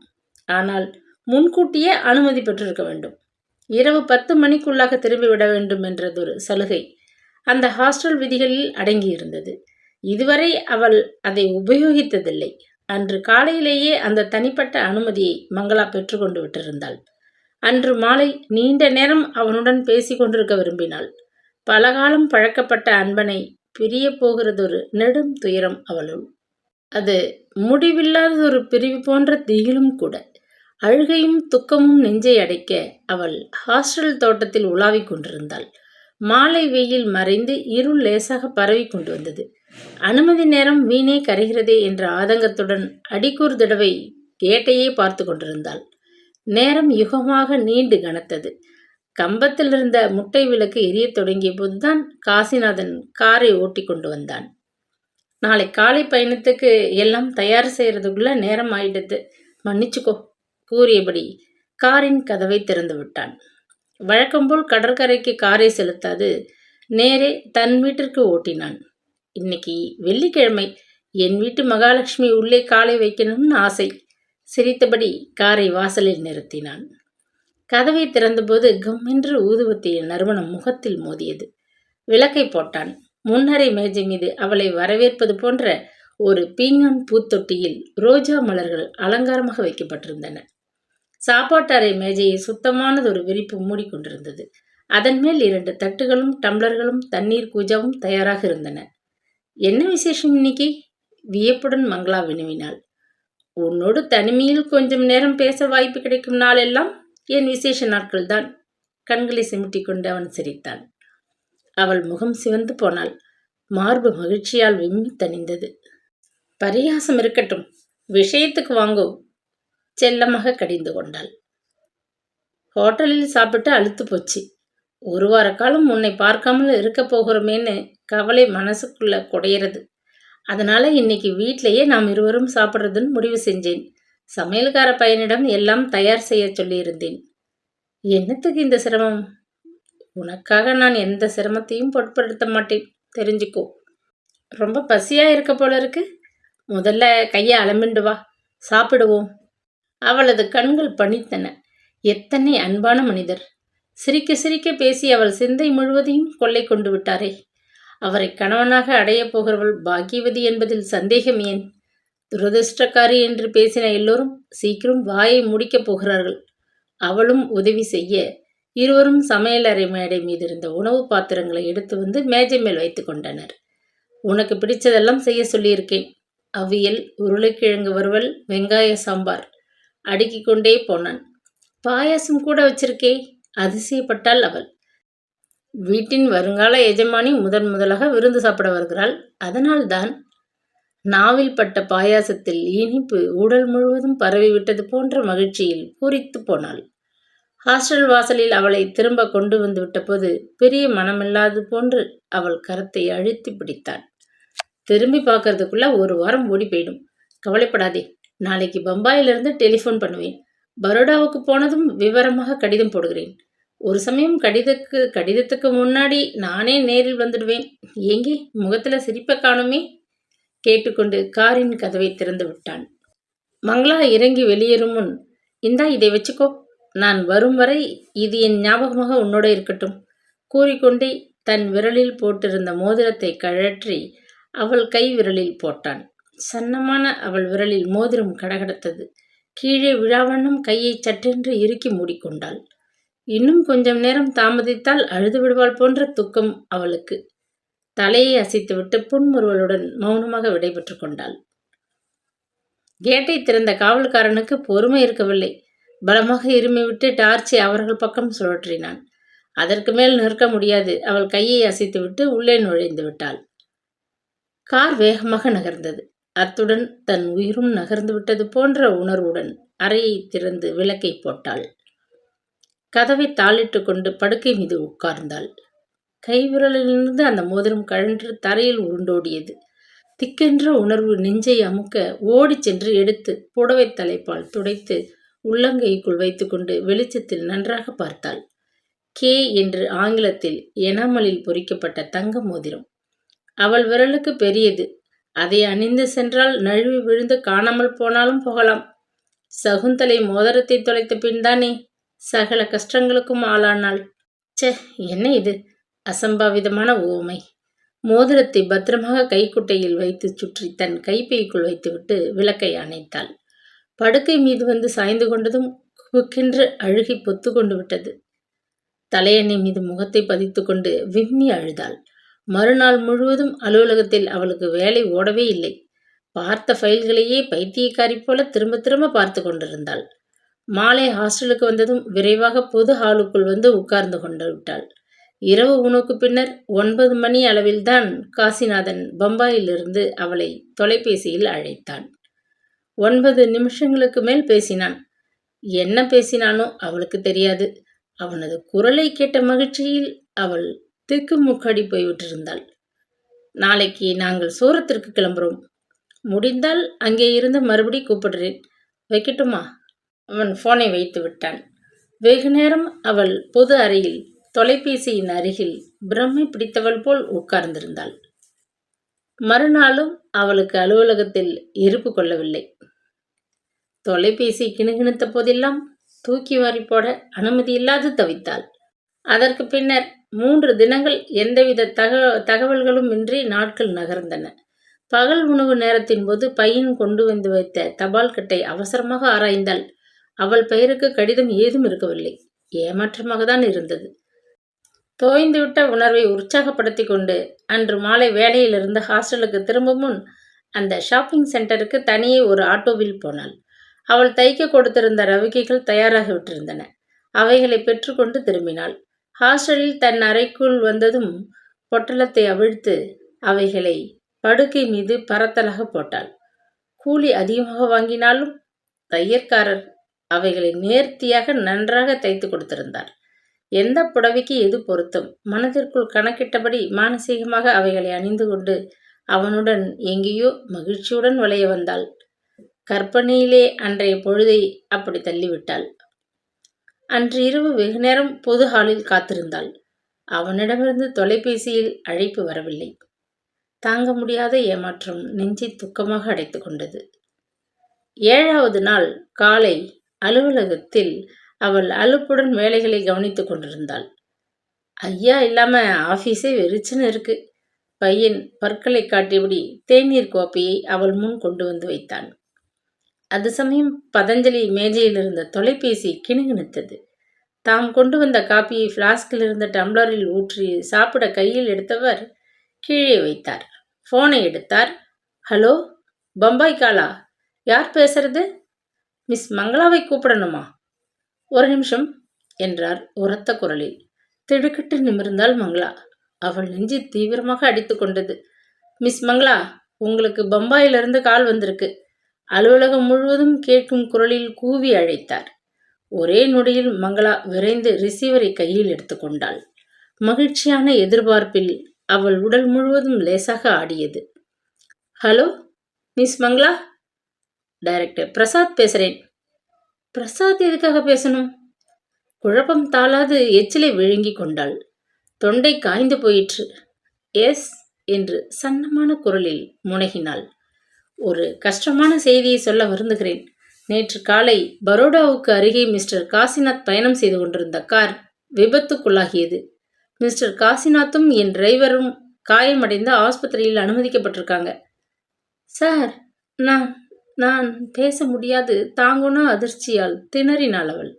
ஆனால் முன்கூட்டியே அனுமதி பெற்றிருக்க வேண்டும். இரவு 10 மணிக்குள்ளாக திரும்பிவிட வேண்டும் என்றதொரு சலுகை அந்த ஹாஸ்டல் விதிகளில் அடங்கியிருந்தது. இதுவரை அவள் அதை உபயோகித்ததில்லை. அன்று காலையிலேயே அந்த தனிப்பட்ட அனுமதியை மங்களா பெற்றுக்கொண்டு விட்டிருந்தாள். அன்று மாலை நீண்ட நேரம் அவனுடன் பேசிக் கொண்டிருக்க விரும்பினாள். பலகாலம் பழக்கப்பட்ட அன்பனை பிரிய போகிறதொரு நெடும் துயரம் அவளுள். அது முடிவில்லாததொரு பிரிவு போன்ற திகிலும் கூட. அழுகையும் துக்கமும் நெஞ்சை அடைக்க அவள் ஹாஸ்டல் தோட்டத்தில் உலாவிக் கொண்டிருந்தாள். மாலை வெயில் மறைந்து இருள் லேசாக பரவி கொண்டு வந்தது. அனுமதி நேரம் வீணே கரைகிறதே என்ற ஆதங்கத்துடன் அடிக்கூர் தடவை கேட்டையே பார்த்து கொண்டிருந்தாள். நேரம் யுகமாக நீண்டு கனத்தது. கம்பத்தில் இருந்த முட்டை விளக்கு எரியத் தொடங்கிய போதுதான் காசிநாதன் காரை ஓட்டி கொண்டு வந்தான். நாளை காலை பயணத்துக்கு எல்லாம் தயார் செய்யறதுக்குள்ள நேரம் ஆயிடுது, மன்னிச்சுக்கோ கூறியபடி காரின் கதவை திறந்து விட்டான். வழக்கம்போல் கடற்கரைக்கு காரை செலுத்தாது நேரே தன் வீட்டிற்கு ஓட்டினான். இன்னைக்கு வெள்ளிக்கிழமை, என் வீட்டு மகாலட்சுமி உள்ளே காலை வைக்கணும்னு ஆசை. சிரித்தபடி காரை வாசலில் நிறுத்தினான். கதவை திறந்தபோது கம்மென்று ஊதுவத்தியின் நறுமணம் முகத்தில் மோதியது. விளக்கை போட்டான். முன்னரை மேஜை மீது அவளை வரவேற்பது போன்ற ஒரு பீங்கான் பூத்தொட்டியில் ரோஜா மலர்கள் அலங்காரமாக வைக்கப்பட்டிருந்தன. சாப்பாட்டு அறை மேஜையை சுத்தமானதொரு விரிப்பு மூடிக்கொண்டிருந்தது. அதன் மேல் 2 தட்டுகளும் டம்ளர்களும் தண்ணீர் கூஜாவும் தயாராக இருந்தன. என்ன விசேஷம் இன்னைக்கு? வியப்புடன் மங்களா வினவினாள். உன்னோடு தனிமையில் கொஞ்சம் நேரம் பேச வாய்ப்பு கிடைக்கும் நாளெல்லாம் என் விசேஷ நாட்கள்தான். கண்களை சிமிட்டி கொண்டு அவன் சிரித்தான். அவள் முகம் சிவந்து போனாள். மார்பு மகிழ்ச்சியால் விம்மி தணிந்தது. பரியாசம் இருக்கட்டும், விஷயத்துக்கு வாங்கோ, செல்லமாக கடிந்து கொண்டாள். ஹோட்டலில் சாப்பிட்டு அழுத்து போச்சு. 1 வார காலம் உன்னை பார்க்காமல் இருக்க போகிறோமேன்னு கவலை மனசுக்குள்ள குடையிறது. அதனால இன்னைக்கு வீட்டிலேயே நாம் இருவரும் சாப்பிட்றதுன்னு முடிவு செஞ்சேன். சமையல்கார பையனிடம் எல்லாம் தயார் செய்ய சொல்லியிருந்தேன். என்னத்துக்கு இந்த சிரமம்? உனக்காக நான் எந்த சிரமத்தையும் பொருட்படுத்த மாட்டேன், தெரிஞ்சுக்கோ. ரொம்ப பசியா இருக்க போல இருக்கு. முதல்ல கையை அலம்பிண்டு வா, சாப்பிடுவோம். அவளது கண்கள் பணித்தன. எத்தனை அன்பான மனிதர்! சிரிக்க சிரிக்க பேசி அவள் சிந்தை முழுவதையும் கொள்ளை கொண்டு விட்டாரே. அவரை கணவனாக அடையப் போகிறவள் பாக்கியவதி என்பதில் சந்தேகம் ஏன்? துரதிருஷ்டக்காரி என்று பேசின எல்லோரும் சீக்கிரம் வாயை முடிக்கப் போகிறார்கள். அவளும் உதவி செய்ய இருவரும் சமையலறை மேடை மீது இருந்த உணவு பாத்திரங்களை எடுத்து வந்து மேஜை மேல் வைத்து கொண்டனர். உனக்கு பிடிச்சதெல்லாம் செய்ய சொல்லியிருக்கேன். அவியல், உருளைக்கிழங்கு வறுவல், வெங்காய சாம்பார். அடுக்கிக் கொண்டே போனான். பாயாசம் கூட வச்சிருக்கே, அதிசயப்பட்டாள் அவள். வீட்டின் வருங்கால எஜமானி முதலாக விருந்து சாப்பிட வருகிறாள். அதனால்தான். நாவில் பட்ட பாயாசத்தில் இனிப்பு உடல் முழுவதும் பரவிவிட்டது போன்ற மகிழ்ச்சியில் பூரித்து போனாள். ஹாஸ்டல் வாசலில் அவளை திரும்ப கொண்டு வந்து விட்டபோது பெரிய மனமில்லாது போன்று அவள் கரத்தை அழுத்தி பிடித்தான். திரும்பி பார்க்கறதுக்குள்ள 1 வாரம் ஓடி போயிடும். கவலைப்படாதே, நாளைக்கு பம்பாயிலிருந்து டெலிஃபோன் பண்ணுவேன். பரோடாவுக்கு போனதும் விவரமாக கடிதம் போடுகிறேன். ஒரு சமயம் கடிதத்துக்கு முன்னாடி நானே நேரில் வந்துடுவேன். எங்கே முகத்தில் சிரிப்பை காணுமே? கேட்டுக்கொண்டு காரின் கதவை திறந்து விட்டான். மங்களா இறங்கி வெளியேறும் முன், இந்தா இதை வச்சுக்கோ, நான் வரும் வரை இது என் ஞாபகமாக உன்னோட இருக்கட்டும் கூறிக்கொண்டே தன் விரலில் போட்டிருந்த மோதிரத்தை கழற்றி அவள் கை விரலில் போட்டான். சன்னமான அவள் விரலில் மோதிரம் கடகடத்தது. கீழே விழாவண்ணம் கையை சற்றென்று இறுக்கி மூடிக்கொண்டாள். இன்னும் கொஞ்சம் நேரம் தாமதித்தால் அழுது விடுவாள் போன்ற துக்கம் அவளுக்கு. தலையை அசைத்துவிட்டு புன்முறுவலுடன் மௌனமாக விடைபெற்று கொண்டாள். கேட்டை திறந்த காவல்காரனுக்கு பொறுமை இருக்கவில்லை. பலமாக இருமிவிட்டு டார்ச்சை அவர்கள் பக்கம் சுழற்றினான். அதற்கு மேல் நிற்க முடியாது. அவள் கையை அசைத்துவிட்டு உள்ளே நுழைந்து விட்டாள். கார் வேகமாக நகர்ந்தது. அத்துடன் தன் உயிரும் நகர்ந்து விட்டது போன்ற உணர்வுடன் அறையை திறந்து விளக்கை போட்டாள். கதவை தாளிட்டு கொண்டு படுக்கை மீது உட்கார்ந்தாள். கைவிரலிலிருந்து அந்த மோதிரம் கழன்று தரையில் உருண்டோடியது. திக்கென்ற உணர்வு நெஞ்சை அமுக்க ஓடிச் சென்று எடுத்து புடவை தலைப்பால் துடைத்து உள்ளங்கைக்குள் வைத்துக்கொண்டு வெளிச்சத்தில் நன்றாக பார்த்தாள். கே என்று ஆங்கிலத்தில் எனாமலில் பொறிக்கப்பட்ட தங்க மோதிரம். அவள் விரலுக்கு பெரியது. அதை அணிந்து சென்றால் நழுவி விழுந்து காணாமல் போனாலும் போகலாம். சகுந்தலை மோதிரத்தை தொலைத்த பின்தானே சகல கஷ்டங்களுக்கும் ஆளானாள். சே, என்ன இது அசம்பாவிதமான உவமை! மோதிரத்தை பத்திரமாக கைக்குட்டையில் வைத்து சுற்றி தன் கைப்பைக்குள் வைத்துவிட்டு விளக்கை அணைத்தாள். படுக்கை மீது வந்து சாய்ந்து கொண்டதும் குபுக்கென்று அழுகை பொத்து கொண்டு விட்டது. தலையணை மீது முகத்தை பதித்து கொண்டு விம்மி அழுதாள். மறுநாள் முழுவதும் அலுவலகத்தில் அவளுக்கு வேலை ஓடவே இல்லை. பார்த்த ஃபைல்களையே பைத்தியக்காரி போல திரும்ப திரும்ப பார்த்து கொண்டிருந்தாள். மாலை ஹாஸ்டலுக்கு வந்ததும் விரைவாக பொது ஹாலுக்குள் வந்து உட்கார்ந்து கொண்டு விட்டாள். இரவு உணவுக்கு பின்னர் 9 மணி அளவில்தான் காசிநாதன் பம்பாயிலிருந்து அவளை தொலைபேசியில் அழைத்தான். 9 நிமிஷங்களுக்கு மேல் பேசினான். என்ன பேசினானோ அவளுக்கு தெரியாது. அவனது குரலை கேட்ட மகிழ்ச்சியில் அவள் திக்குமுக்காடி போய்விட்டிருந்தாள். நாளைக்கு நாங்கள் சூரத்திற்கு கிளம்புறோம். முடிந்தால் அங்கே இருந்து மறுபடி கூப்பிடுறேன். வைக்கட்டுமா? அவன் போனை வைத்து விட்டான். வெகு நேரம் அவள் பொது அறையில் தொலைபேசியின் அருகில் பிரம்மை பிடித்தவள் போல் உட்கார்ந்திருந்தாள். மறுநாளும் அவளுக்கு அலுவலகத்தில் இருப்பு கொள்ளவில்லை. தொலைபேசி கிணுகிணுத்த போதெல்லாம் தூக்கி வாரி போட அனுமதியில்லாது தவித்தாள். அதற்கு பின்னர் 3 தினங்கள் எந்தவித தகவல்களும் இன்றி நாட்கள் நகர்ந்தன. பகல் உணவு நேரத்தின் போது பையன் கொண்டு வந்து வைத்த தபால் கட்டை அவசரமாக ஆராய்ந்தாள். அவள் பெயருக்கு கடிதம் ஏதும் இருக்கவில்லை. ஏமாற்றமாக தான் இருந்தது. தோய்ந்துவிட்ட உணர்வை உற்சாகப்படுத்தி கொண்டு அன்று மாலை வேலையிலிருந்து ஹாஸ்டலுக்கு திரும்பும் முன் அந்த ஷாப்பிங் சென்டருக்கு தனியே ஒரு ஆட்டோவில் போனாள். அவள் தைக்க கொடுத்திருந்த ரவிக்கைகள் தயாராகிவிட்டிருந்தன. அவைகளை பெற்றுக்கொண்டு திரும்பினாள். ஹாஸ்டலில் தன் அறைக்குள் வந்ததும் பொட்டலத்தை அவிழ்த்து அவைகளை படுக்கை மீது பரத்தலாக போட்டாள். கூலி அதிகமாக வாங்கினாலும் தையற்காரர் அவைகளை நேர்த்தியாக நன்றாக தைத்து கொடுத்திருந்தார். எந்த புடவைக்கு எது பொருத்தம் மனதிற்குள் கணக்கிட்டபடி மானசீகமாக அவைகளை அணிந்து கொண்டு அவனுடன் எங்கேயோ மகிழ்ச்சியுடன் விளைய வந்தாள். கற்பனையிலே அன்றைய பொழுதை அப்படி தள்ளிவிட்டாள். அன்று இரவு வெகுநேரம் பொது ஹாலில் காத்திருந்தாள். அவனிடமிருந்து தொலைபேசியில் அழைப்பு வரவில்லை. தாங்க முடியாத ஏமாற்றம் நெஞ்சை துக்கமாக அடைத்து கொண்டது. 7வது நாள் காலை அலுவலகத்தில் அவள் அலுப்புடன் வேலைகளை கவனித்துக் கொண்டிருந்தாள். ஐயா இல்லாம ஆபீஸே வெறிச்சுன்னு இருக்கு. பையன் பற்களை காட்டியபடி தேநீர் கோப்பையை அவள் முன் கொண்டு வந்து வைத்தான். அது சமயம் பதஞ்சலி மேஜையில் இருந்த தொலைபேசி கிணுகிணுத்தது. தாம் கொண்டு வந்த காப்பியை பிளாஸ்கில் இருந்த டம்ளரில் ஊற்றி சாப்பிட கையில் எடுத்தவர் கீழே வைத்தார். போனை எடுத்தார். ஹலோ, பம்பாய் காலா? யார் பேசுறது? மிஸ் மங்களாவை கூப்பிடணுமா? ஒரு நிமிஷம் என்றார் உரத்த குரலில். திடுக்கிட்டு நிமிர்ந்தாள் மங்களா. அவள் நெஞ்சு தீவிரமாக அடித்து கொண்டது. மிஸ் மங்களா, உங்களுக்கு பம்பாயிலிருந்து கால் வந்திருக்கு. அலுவலகம் முழுவதும் கேட்கும் குரலில் கூவி அழைத்தார். ஒரே நொடியில் மங்களா விரைந்து ரிசீவரை கையில் எடுத்துக்கொண்டாள். மகிழ்ச்சியான எதிர்பார்ப்பில் அவள் உடல் முழுவதும் லேசாக ஆடியது. Hello, miss Mangala, director Prasad பேசுறேன். பிரசாத் எதுக்காக பேசணும்? குழப்பம் தாளாது எச்சிலை விழுங்கி கொண்டாள். தொண்டை காய்ந்து போயிற்று. எஸ் என்று சன்னமான குரலில் முனகினாள். ஒரு கஷ்டமான செய்தியை சொல்ல வருந்துகிறேன். நேற்று காலை பரோடாவுக்கு அருகே மிஸ்டர் காசிநாத் பயணம் செய்து கொண்டிருந்த கார் விபத்துக்குள்ளாகியது. மிஸ்டர் காசிநாத்தும் என் டிரைவரும் காயமடைந்து ஆஸ்பத்திரியில் அனுமதிக்கப்பட்டிருக்காங்க. சார், நான் பேச முடியாது. தாங்குன அதிர்ச்சியால் திணறினாள் அவள்.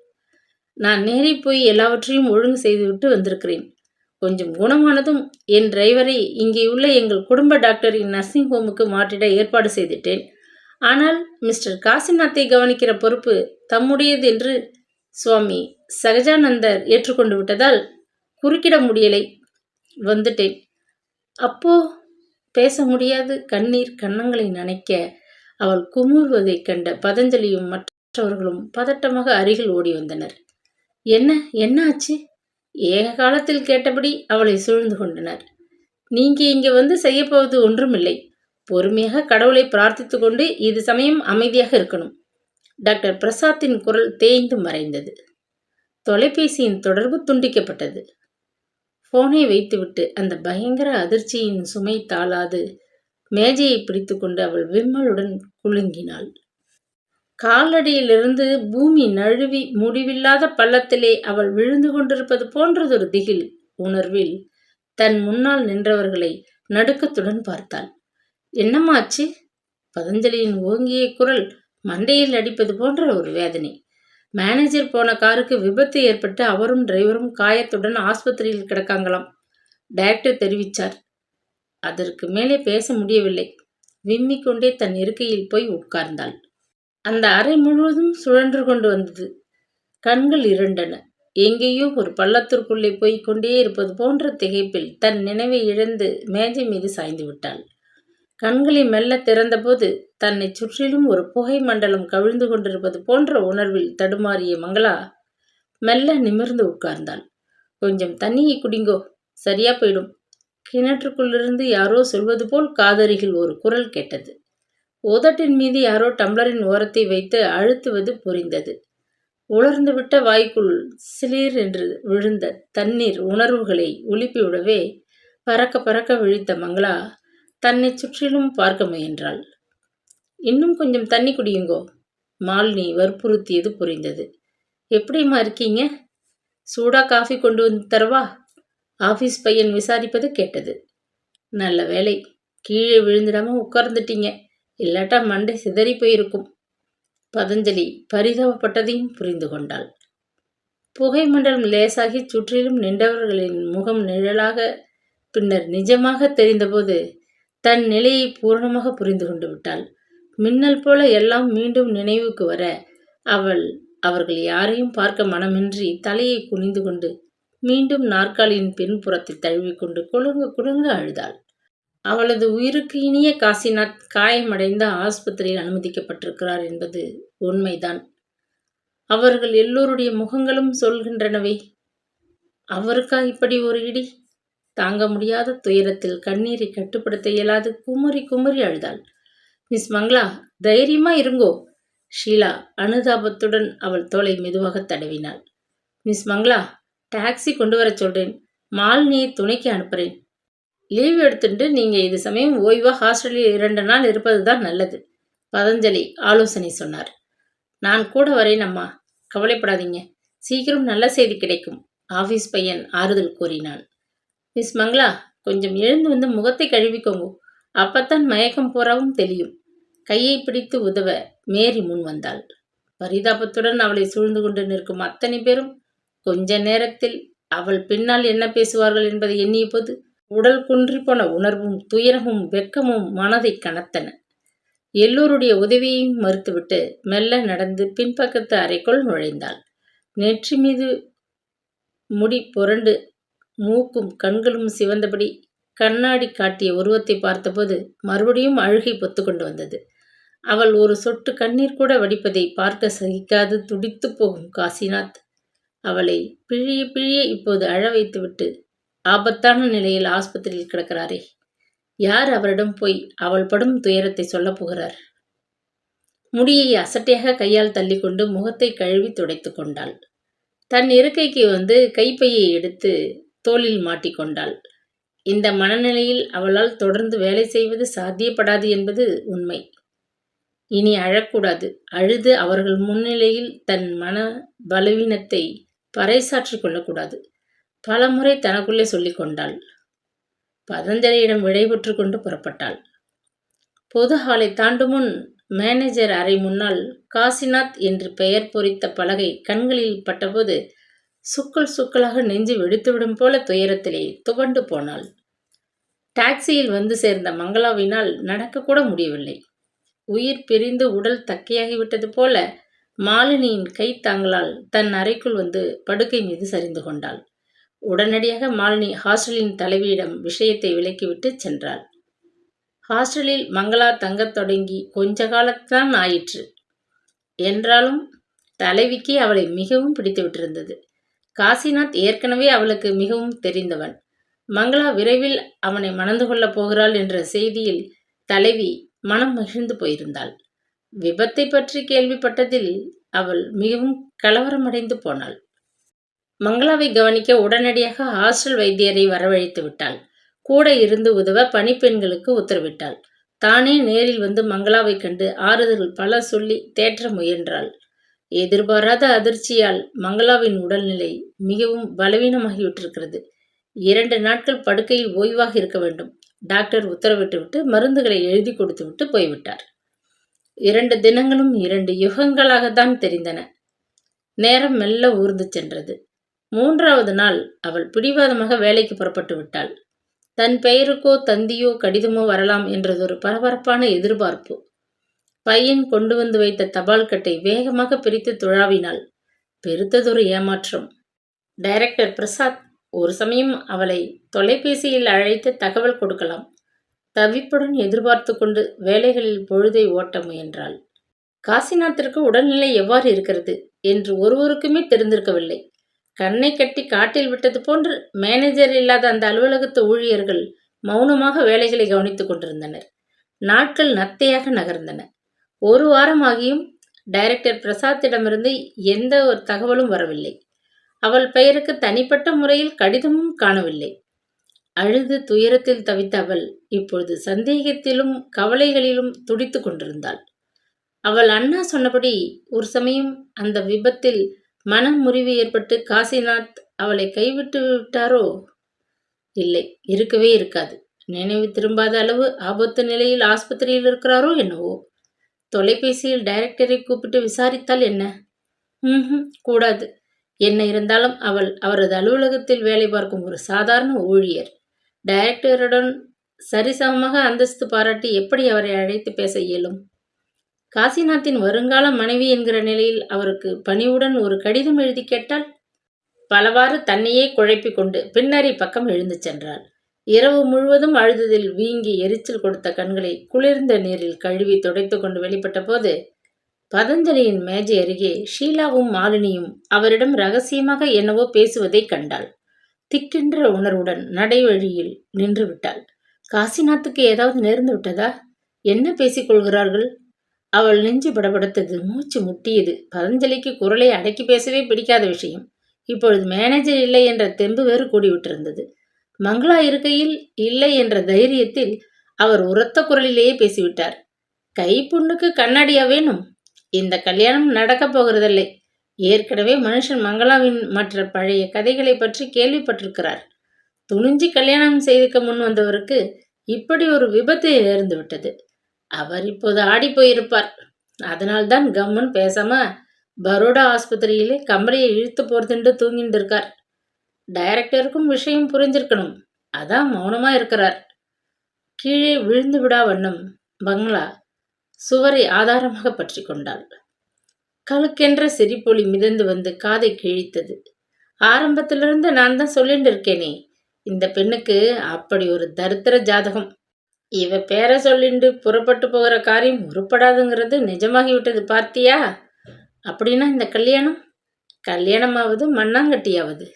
நான் நேரே போய் எல்லாவற்றையும் ஒழுங்கு செய்துவிட்டு வந்திருக்கிறேன். கொஞ்சம் குணமானதும் என் டிரைவரை இங்கே உள்ள எங்கள் குடும்ப டாக்டரின் நர்சிங் ஹோமுக்கு மாற்றிட ஏற்பாடு செய்துட்டேன். ஆனால் மிஸ்டர் காசிநாத்தை கவனிக்கிற பொறுப்பு தம்முடையது என்று சுவாமி சகஜானந்தர் ஏற்றுக்கொண்டு விட்டதால் குறுக்கிட முடியலை. வந்துட்டேன். அப்போ பேச முடியாது. கண்ணீர் கன்னங்களை நனைக்க அவள் குமுறுவதைக் கண்ட பதஞ்சலியும் மற்றவர்களும் பதட்டமாக அருகில் ஓடி வந்தனர். என்ன என்ன ஆச்சு? ஏக காலத்தில் கேட்டபடி அவளை சூழ்ந்து கொண்டனர். நீங்க இங்க வந்து செய்யப்போவது ஒன்றுமில்லை. பொறுமையாக கடவுளை பிரார்த்தித்து கொண்டு இது சமயம் அமைதியாக இருக்கணும். டாக்டர் பிரசாத்தின் குரல் தேய்ந்து மறைந்தது. தொலைபேசியின் தொடர்பு துண்டிக்கப்பட்டது. போனை வைத்துவிட்டு அந்த பயங்கர அதிர்ச்சியின் சுமை தாளாது மேஜையை பிடித்து கொண்டு அவள் விம்மலுடன் குலுங்கினாள். காலடியிலிருந்து பூமி நழுவி முடிவில்லாத பள்ளத்திலே அவள் விழுந்து கொண்டிருப்பது போன்றதொரு திகில் உணர்வில் தன் முன்னால் நின்றவர்களை நடுக்கத்துடன் பார்த்தாள். என்னமாச்சு? பதஞ்சலியின் ஓங்கிய குரல் மண்டையில் அடிப்பது போன்ற ஒரு வேதனை. மேனேஜர் போன காருக்கு விபத்து ஏற்பட்டு அவரும் டிரைவரும் காயத்துடன் ஆஸ்பத்திரியில் கிடக்காங்களாம். டாக்டர் தெரிவித்தார். அதற்கு மேலே பேச முடியவில்லை. விம்மிக்கொண்டே தன் இருக்கையில் போய் உட்கார்ந்தாள். அந்த அறை முழுவதும் சுழன்று கொண்டு வந்தது. கண்கள் இருண்டன. எங்கேயோ ஒரு பள்ளத்திற்குள்ளே போய்க் கொண்டே இருப்பது போன்ற திகைப்பில் தன் நினைவை இழந்து மேஜை மீது சாய்ந்து விட்டாள். கண்களை மெல்ல திறந்தபோது தன்னை சுற்றிலும் ஒரு புகை மண்டலம் கவிழ்ந்து கொண்டிருப்பது போன்ற உணர்வில் தடுமாறிய மங்களா மெல்ல நிமிர்ந்து உட்கார்ந்தாள். கொஞ்சம் தண்ணியை குடிங்கோ, சரியா போயிடும். கிணற்றுக்குள்ளிருந்து யாரோ சொல்வது போல் காதருகில் ஒரு குரல் கேட்டது. உதட்டின் மீது யாரோ டம்ளரின் ஓரத்தை வைத்து அழுத்துவது புரிந்தது. உலர்ந்துவிட்ட வாய்க்குள் சிலீர் என்று விழுந்த தண்ணீர் உணர்வுகளை உலுப்பிவிடவே பறக்க பறக்க விழித்த மங்களா தன்னை சுற்றிலும் பார்க்க முயன்றாள். இன்னும் கொஞ்சம் தண்ணி குடியுங்கோ, மாலினி வற்புறுத்தியது புரிந்தது. எப்படிம்மா இருக்கீங்க? சூடா காஃபி கொண்டு வந்து தரவா? ஆஃபீஸ் பையன் விசாரிப்பது கேட்டது. நல்ல வேலை, கீழே விழுந்துடாம உட்கார்ந்துட்டீங்க. இல்லாட்டா மண்டை சிதறி போயிருக்கும். பதஞ்சலி பரிதாபப்பட்டதையும் புரிந்து கொண்டாள். புகை மண்டலம் லேசாகி சுற்றிலும் நின்றவர்களின் முகம் நிழலாக பின்னர் நிஜமாக தெரிந்தபோது தன் நிலையை பூரணமாக புரிந்து கொண்டு விட்டாள். மின்னல் போல எல்லாம் மீண்டும் நினைவுக்கு வர அவர்கள் யாரையும் பார்க்க மனமின்றி தலையை குனிந்து கொண்டு மீண்டும் நாற்காலியின் பின்புறத்தை தழுவிக்கொண்டு குலுங்க குலுங்க அழுதாள். அவளது உயிருக்கு இனிய காசிநாத் காயமடைந்த ஆஸ்பத்திரியில் அனுமதிக்கப்பட்டிருக்கிறார் என்பது உண்மைதான். அவர்கள் எல்லோருடைய முகங்களும் சொல்கின்றனவே. அவருக்கா இப்படி ஒரு இடி? தாங்க முடியாத துயரத்தில் கண்ணீரை கட்டுப்படுத்த இயலாது குமரி குமரி அழுதாள். மிஸ் மங்களா, தைரியமா இருங்கோ. ஷீலா அனுதாபத்துடன் அவள் தோளை மெதுவாக தடவினாள். மிஸ் மங்களா, டாக்ஸி கொண்டு வர சொல்றேன். மாலினியை துணைக்கு அனுப்புறேன். லீவ் எடுத்துட்டு நீங்க இது சமயம் ஓய்வா ஹாஸ்டலில் 2 நாள் இருப்பது தான் நல்லது. பதஞ்சலி ஆலோசனை சொன்னார். நான் கூட வரேன் அம்மா, கவலைப்படாதீங்க. சீக்கிரம் நல்ல செய்தி கிடைக்கும். ஆபீஸ் பையன் ஆறுதல் கூறினான். மிஸ் மங்களா, கொஞ்சம் எழுந்து வந்து முகத்தை கழுவிக்கோங்க. அப்பத்தான் மயக்கம் போறாவும் தெரியும். கையை பிடித்து உதவ மேரி முன் வந்தாள். பரிதாபத்துடன் அவளை சூழ்ந்து கொண்டு நிற்கும் அத்தனை பேரும் கொஞ்ச நேரத்தில் அவள் பின்னால் என்ன பேசுவார்கள் என்பதை எண்ணிய போது உடல் குன்றிப்போன உணர்வும் துயரமும் வெட்கமும் மனதை கனத்தன. எல்லோருடைய உதவியையும் மறுத்துவிட்டு மெல்ல நடந்து பின்பக்கத்து அறைக்குள் நுழைந்தாள். நெற்றி மீது முடி புரண்டு மூக்கும் கண்களும் சிவந்தபடி கண்ணாடி காட்டிய உருவத்தை பார்த்தபோது மறுபடியும் அழுகை பொத்து கொண்டு வந்தது. அவள் ஒரு சொட்டு கண்ணீர் கூட வடிப்பதை பார்க்க சகிக்காது துடித்து போகும் காசிநாத் அவளை பிழிய பிழிய இப்போது அழ வைத்துவிட்டு ஆபத்தான நிலையில் ஆஸ்பத்திரியில் கிடக்கிறாரே. யார் அவரிடம் போய் அவள் படும் துயரத்தை சொல்லப் போகிறார்? முடியை அசட்டையாக கையால் தள்ளிக்கொண்டு முகத்தை கழுவி துடைத்து கொண்டாள். தன் இருக்கைக்கு வந்து கைப்பையை எடுத்து தோளில் மாட்டிக்கொண்டாள். இந்த மனநிலையில் அவளால் தொடர்ந்து வேலை செய்வது சாத்தியப்படாது என்பது உண்மை. இனி அழக்கூடாது. அழுது அவர்கள் முன்னிலையில் தன் மன பலவீனத்தை பறைசாற்றிக் கொள்ளக்கூடாது. பலமுறை தனக்குள்ளே சொல்லிக் கொண்டாள். பதஞ்சலியிடம் விடைபெற்று கொண்டு புறப்பட்டாள். பொது ஹாலை தாண்டும் முன் மேனேஜர் அறை முன்னால் காசிநாத் என்று பெயர் பொறித்த பலகை கண்களில் பட்டபோது சுக்குள் சுக்கலாக நெஞ்சு வெடித்துவிடும் போல துயரத்திலே துவண்டு போனாள். டாக்ஸியில் வந்து சேர்ந்த மங்களாவினால் நடக்கக்கூட முடியவில்லை. உயிர் பிரிந்து உடல் தக்கையாகிவிட்டது போல மாலினியின் கை தாங்களால் தன் அறைக்குள் வந்து படுக்கை மீது சரிந்து கொண்டாள். உடனடியாக மாலினி ஹாஸ்டலின் தலைவியிடம் விஷயத்தை விலக்கிவிட்டு சென்றாள். ஹாஸ்டலில் மங்களா தங்கத் தொடங்கி கொஞ்ச காலத்தான் ஆயிற்று. என்றாலும் தலைவிக்கு அவளை மிகவும் பிடித்து விட்டிருந்தது. காசிநாத் ஏற்கனவே அவளுக்கு மிகவும் தெரிந்தவன். மங்களா விரைவில் அவனை மணந்து கொள்ளப் போகிறாள் என்ற செய்தியில் தலைவி மனம் மகிழ்ந்து போயிருந்தாள். விபத்தை பற்றி கேள்விப்பட்டதில் அவள் மிகவும் கலவரமடைந்து போனாள். மங்களாவை கவனிக்க உடனடியாக ஹாஸ்டல் வைத்தியரை வரவழைத்து விட்டாள். கூட இருந்து உதவ பணிப்பெண்களுக்கு உத்தரவிட்டாள். தானே நேரில் வந்து மங்களாவை கண்டு ஆறுதல் பல சொல்லி தேற்ற முயன்றாள். எதிர்பாராத அதிர்ச்சியால் மங்களாவின் உடல்நிலை மிகவும் பலவீனமாகிவிட்டிருக்கிறது. 2 நாட்கள் படுக்கையில் ஓய்வாக இருக்க வேண்டும். டாக்டர் உத்தரவிட்டுவிட்டு மருந்துகளை எழுதி கொடுத்துவிட்டு போய்விட்டார். 2 தினங்களும் 2 யுகங்களாகத்தான் தெரிந்தன. நேரம் மெல்ல ஊர்ந்து சென்றது. 3வது நாள் அவள் பிடிவாதமாக வேலைக்கு புறப்பட்டு விட்டாள். தன் பெயருக்கோ தந்தியோ கடிதமோ வரலாம் என்றதொரு பரபரப்பான எதிர்பார்ப்பு. பையன் கொண்டு வந்து வைத்த தபால் கட்டை வேகமாக பிரித்து துழாவினாள். பெருத்ததொரு ஏமாற்றம். டைரக்டர் பிரசாத் ஒரு சமயம் அவளை தொலைபேசியில் அழைத்து தகவல் கொடுக்கலாம். தவிப்புடன் எதிர்பார்த்து கொண்டு வேலைகளில் பொழுதை ஓட்ட முயன்றாள். காசிநாத்திற்கு உடல்நிலை எவ்வாறு இருக்கிறது என்று ஒருவருக்குமே தெரிந்திருக்கவில்லை. கண்ணை கட்டி காட்டில் விட்டது போன்று மேனேஜர் இல்லாத அந்த அலுவலகத்து ஊழியர்கள் மௌனமாக வேலைகளை கவனித்துக் கொண்டிருந்தனர். நாட்கள் நத்தையாக நகர்ந்தன. 1 வாரமாகியும் டைரக்டர் பிரசாத்திடமிருந்து எந்த ஒரு தகவலும் வரவில்லை. அவள் பெயருக்கு தனிப்பட்ட முறையில் கடிதமும் காணவில்லை. அழுது துயரத்தில் தவித்த அவள் இப்பொழுது சந்தேகத்திலும் கவலைகளிலும் துடித்து கொண்டிருந்தாள். அவள் அண்ணா சொன்னபடி ஒரு சமயம் அந்த விபத்தில் மனம் முறிவு ஏற்பட்டு காசிநாத் அவளை கைவிட்டு விட்டாரோ? இல்லை, இருக்கவே இருக்காது. நினைவு திரும்பாத அளவு ஆபத்து நிலையில் ஆஸ்பத்திரியில் இருக்கிறாரோ என்னவோ. தொலைபேசியில் டைரக்டரை கூப்பிட்டு விசாரித்தால் என்ன? கூடாது. என்ன இருந்தாலும் அவள் அவரது அலுவலகத்தில் வேலை பார்க்கும் ஒரு சாதாரண ஊழியர். டைரக்டருடன் சரிசமமாக அந்தஸ்து பாராட்டி எப்படி அவரை அழைத்து பேச இயலும்? காசிநாத்தின் வருங்கால மனைவி என்கிற நிலையில் அவருக்கு பணிவுடன் ஒரு கடிதம் எழுதி கேட்டால்? பலவாறு தன்னையே குழப்பிக் கொண்டு பின்னரை பக்கம் எழுந்து சென்றாள். இரவு முழுவதும் அழுததில் வீங்கி எரிச்சல் கொடுத்த கண்களை குளிர்ந்த நீரில் கழுவி துடைத்து கொண்டு வெளிப்பட்ட போது பதஞ்சலியின் மேஜை அருகே ஷீலாவும் மாலினியும் அவரிடம் ரகசியமாக என்னவோ பேசுவதை கண்டாள். திக்கென்ற உணர்வுடன் நடைவழியில் நின்று விட்டாள். காசிநாத்துக்கு ஏதாவது நேர்ந்து விட்டதா? என்ன பேசிக்கொள்கிறார்கள்? அவள் நெஞ்சு படபடத்தது, மூச்சு முட்டியது. பதஞ்சலிக்கு குரலை அடக்கி பேசவே பிடிக்காத விஷயம். இப்பொழுது மேனேஜர் இல்லை என்ற தெம்பு வேறு கூடிவிட்டிருந்தது. மங்களா இருக்கையில் இல்லை என்ற தைரியத்தில் அவர் உரத்த குரலிலேயே பேசிவிட்டார். கை புண்ணுக்கு கண்ணாடியா வேணும்? இந்த கல்யாணம் நடக்கப் போகிறதில்லை. ஏற்கனவே மனுஷன் மங்களாவின் மற்ற பழைய கதைகளை பற்றி கேள்விப்பட்டிருக்கிறார். துணிஞ்சி கல்யாணம் செய்துக்க முன் வந்தவருக்கு இப்படி ஒரு விபத்து நேர்ந்து விட்டது. அவர் இப்போது ஆடி போயிருப்பார். அதனால்தான் கம்முன்னு பேசாம பரோடா ஆஸ்பத்திரியிலே கம்பளியை இழுத்து போர்த்துண்டு தூங்கிட்டு இருக்கார். டைரக்டருக்கும் விஷயம் புரிஞ்சிருக்கணும். அதான் மௌனமா இருக்கிறார். கீழே விழுந்து விடா வண்ணம் பங்களா சுவரை ஆதாரமாக பற்றி கொண்டாள். கழுக்கென்ற சிரிப்பொலி மிதந்து வந்து காதை கிழித்தது. ஆரம்பத்திலிருந்து நான் தான் சொல்லிட்டு இருக்கேனே, இந்த பெண்ணுக்கு அப்படி ஒரு தரித்திர ஜாதகம். இவ பேரை சொல்லிண்டு புறப்பட்டு போகிற காரியம் உருப்படாதுங்கிறது நிஜமாகிவிட்டது பார்த்தியா? அப்படின்னா இந்த கல்யாணமாவது மண்ணாங்கட்டியாவது.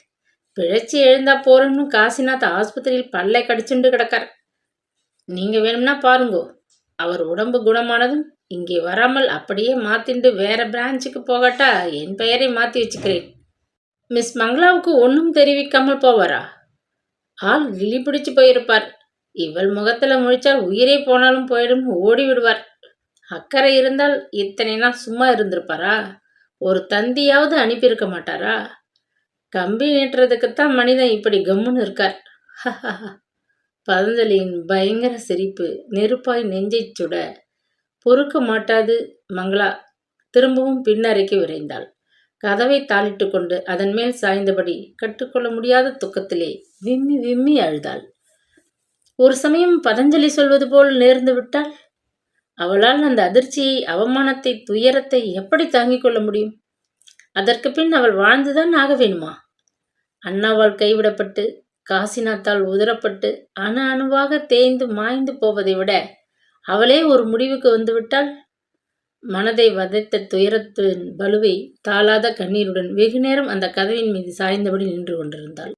பிழைச்சி எழுந்தா போறன்னு காசிநாத் ஆஸ்பத்திரியில் பல்லை கடிச்சுண்டு கிடக்கார். நீங்க வேணும்னா பாருங்கோ. அவர் உடம்பு குணமானதும் இங்கே வராமல் அப்படியே மாத்திண்டு வேற பிரான்ச்சுக்கு போகட்டா என் பெயரை மாற்றி வச்சுக்கிறேன். மிஸ் மங்களாவுக்கு ஒன்றும் தெரிவிக்காமல் போவாரா? ஆள் கிளி பிடிச்சு போயிருப்பார். இவள் முகத்துல முழிச்சால் உயிரே போனாலும் போயிடும் ஓடி விடுவார். அக்கறை இருந்தால் இத்தனை நாள் சும்மா இருந்திருப்பாரா? ஒரு தந்தியாவது அனுப்பியிருக்க மாட்டாரா? கம்பி நீட்டுறதுக்குத்தான் மனிதன் இப்படி கம்முன்னு இருக்கார். பதஞ்சலியின் பயங்கர சிரிப்பு நெருப்பாய் நெஞ்சை சுட பொறுக்க மாட்டாது மங்களா திரும்பவும் பின்னறைக்கு விரைந்தாள். கதவை தாளிட்டு கொண்டு அதன் மேல் சாய்ந்தபடி கற்றுக்கொள்ள முடியாத துக்கத்திலே விம்மி விம்மி அழுதாள். ஒரு சமயம் பதஞ்சலி சொல்வது போல் நேர்ந்து விட்டால் அவளால் அந்த அதிர்ச்சியை, அவமானத்தை, துயரத்தை எப்படி தாங்கிக் கொள்ள முடியும்? அதற்கு பின் அவள் வாழ்ந்துதான் ஆக வேணுமா? அண்ணாவால் கைவிடப்பட்டு, காசிநாத்தால் உதறப்பட்டு, அணு அணுவாக தேய்ந்து மாய்ந்து போவதை விட அவளே ஒரு முடிவுக்கு வந்துவிட்டால்? மனதை வதைத்த துயரத்தின் பலுவை தாளாத கண்ணீருடன் வெகுநேரம் அந்த கதவின் மீது சாய்ந்தபடி நின்று கொண்டிருந்தாள்.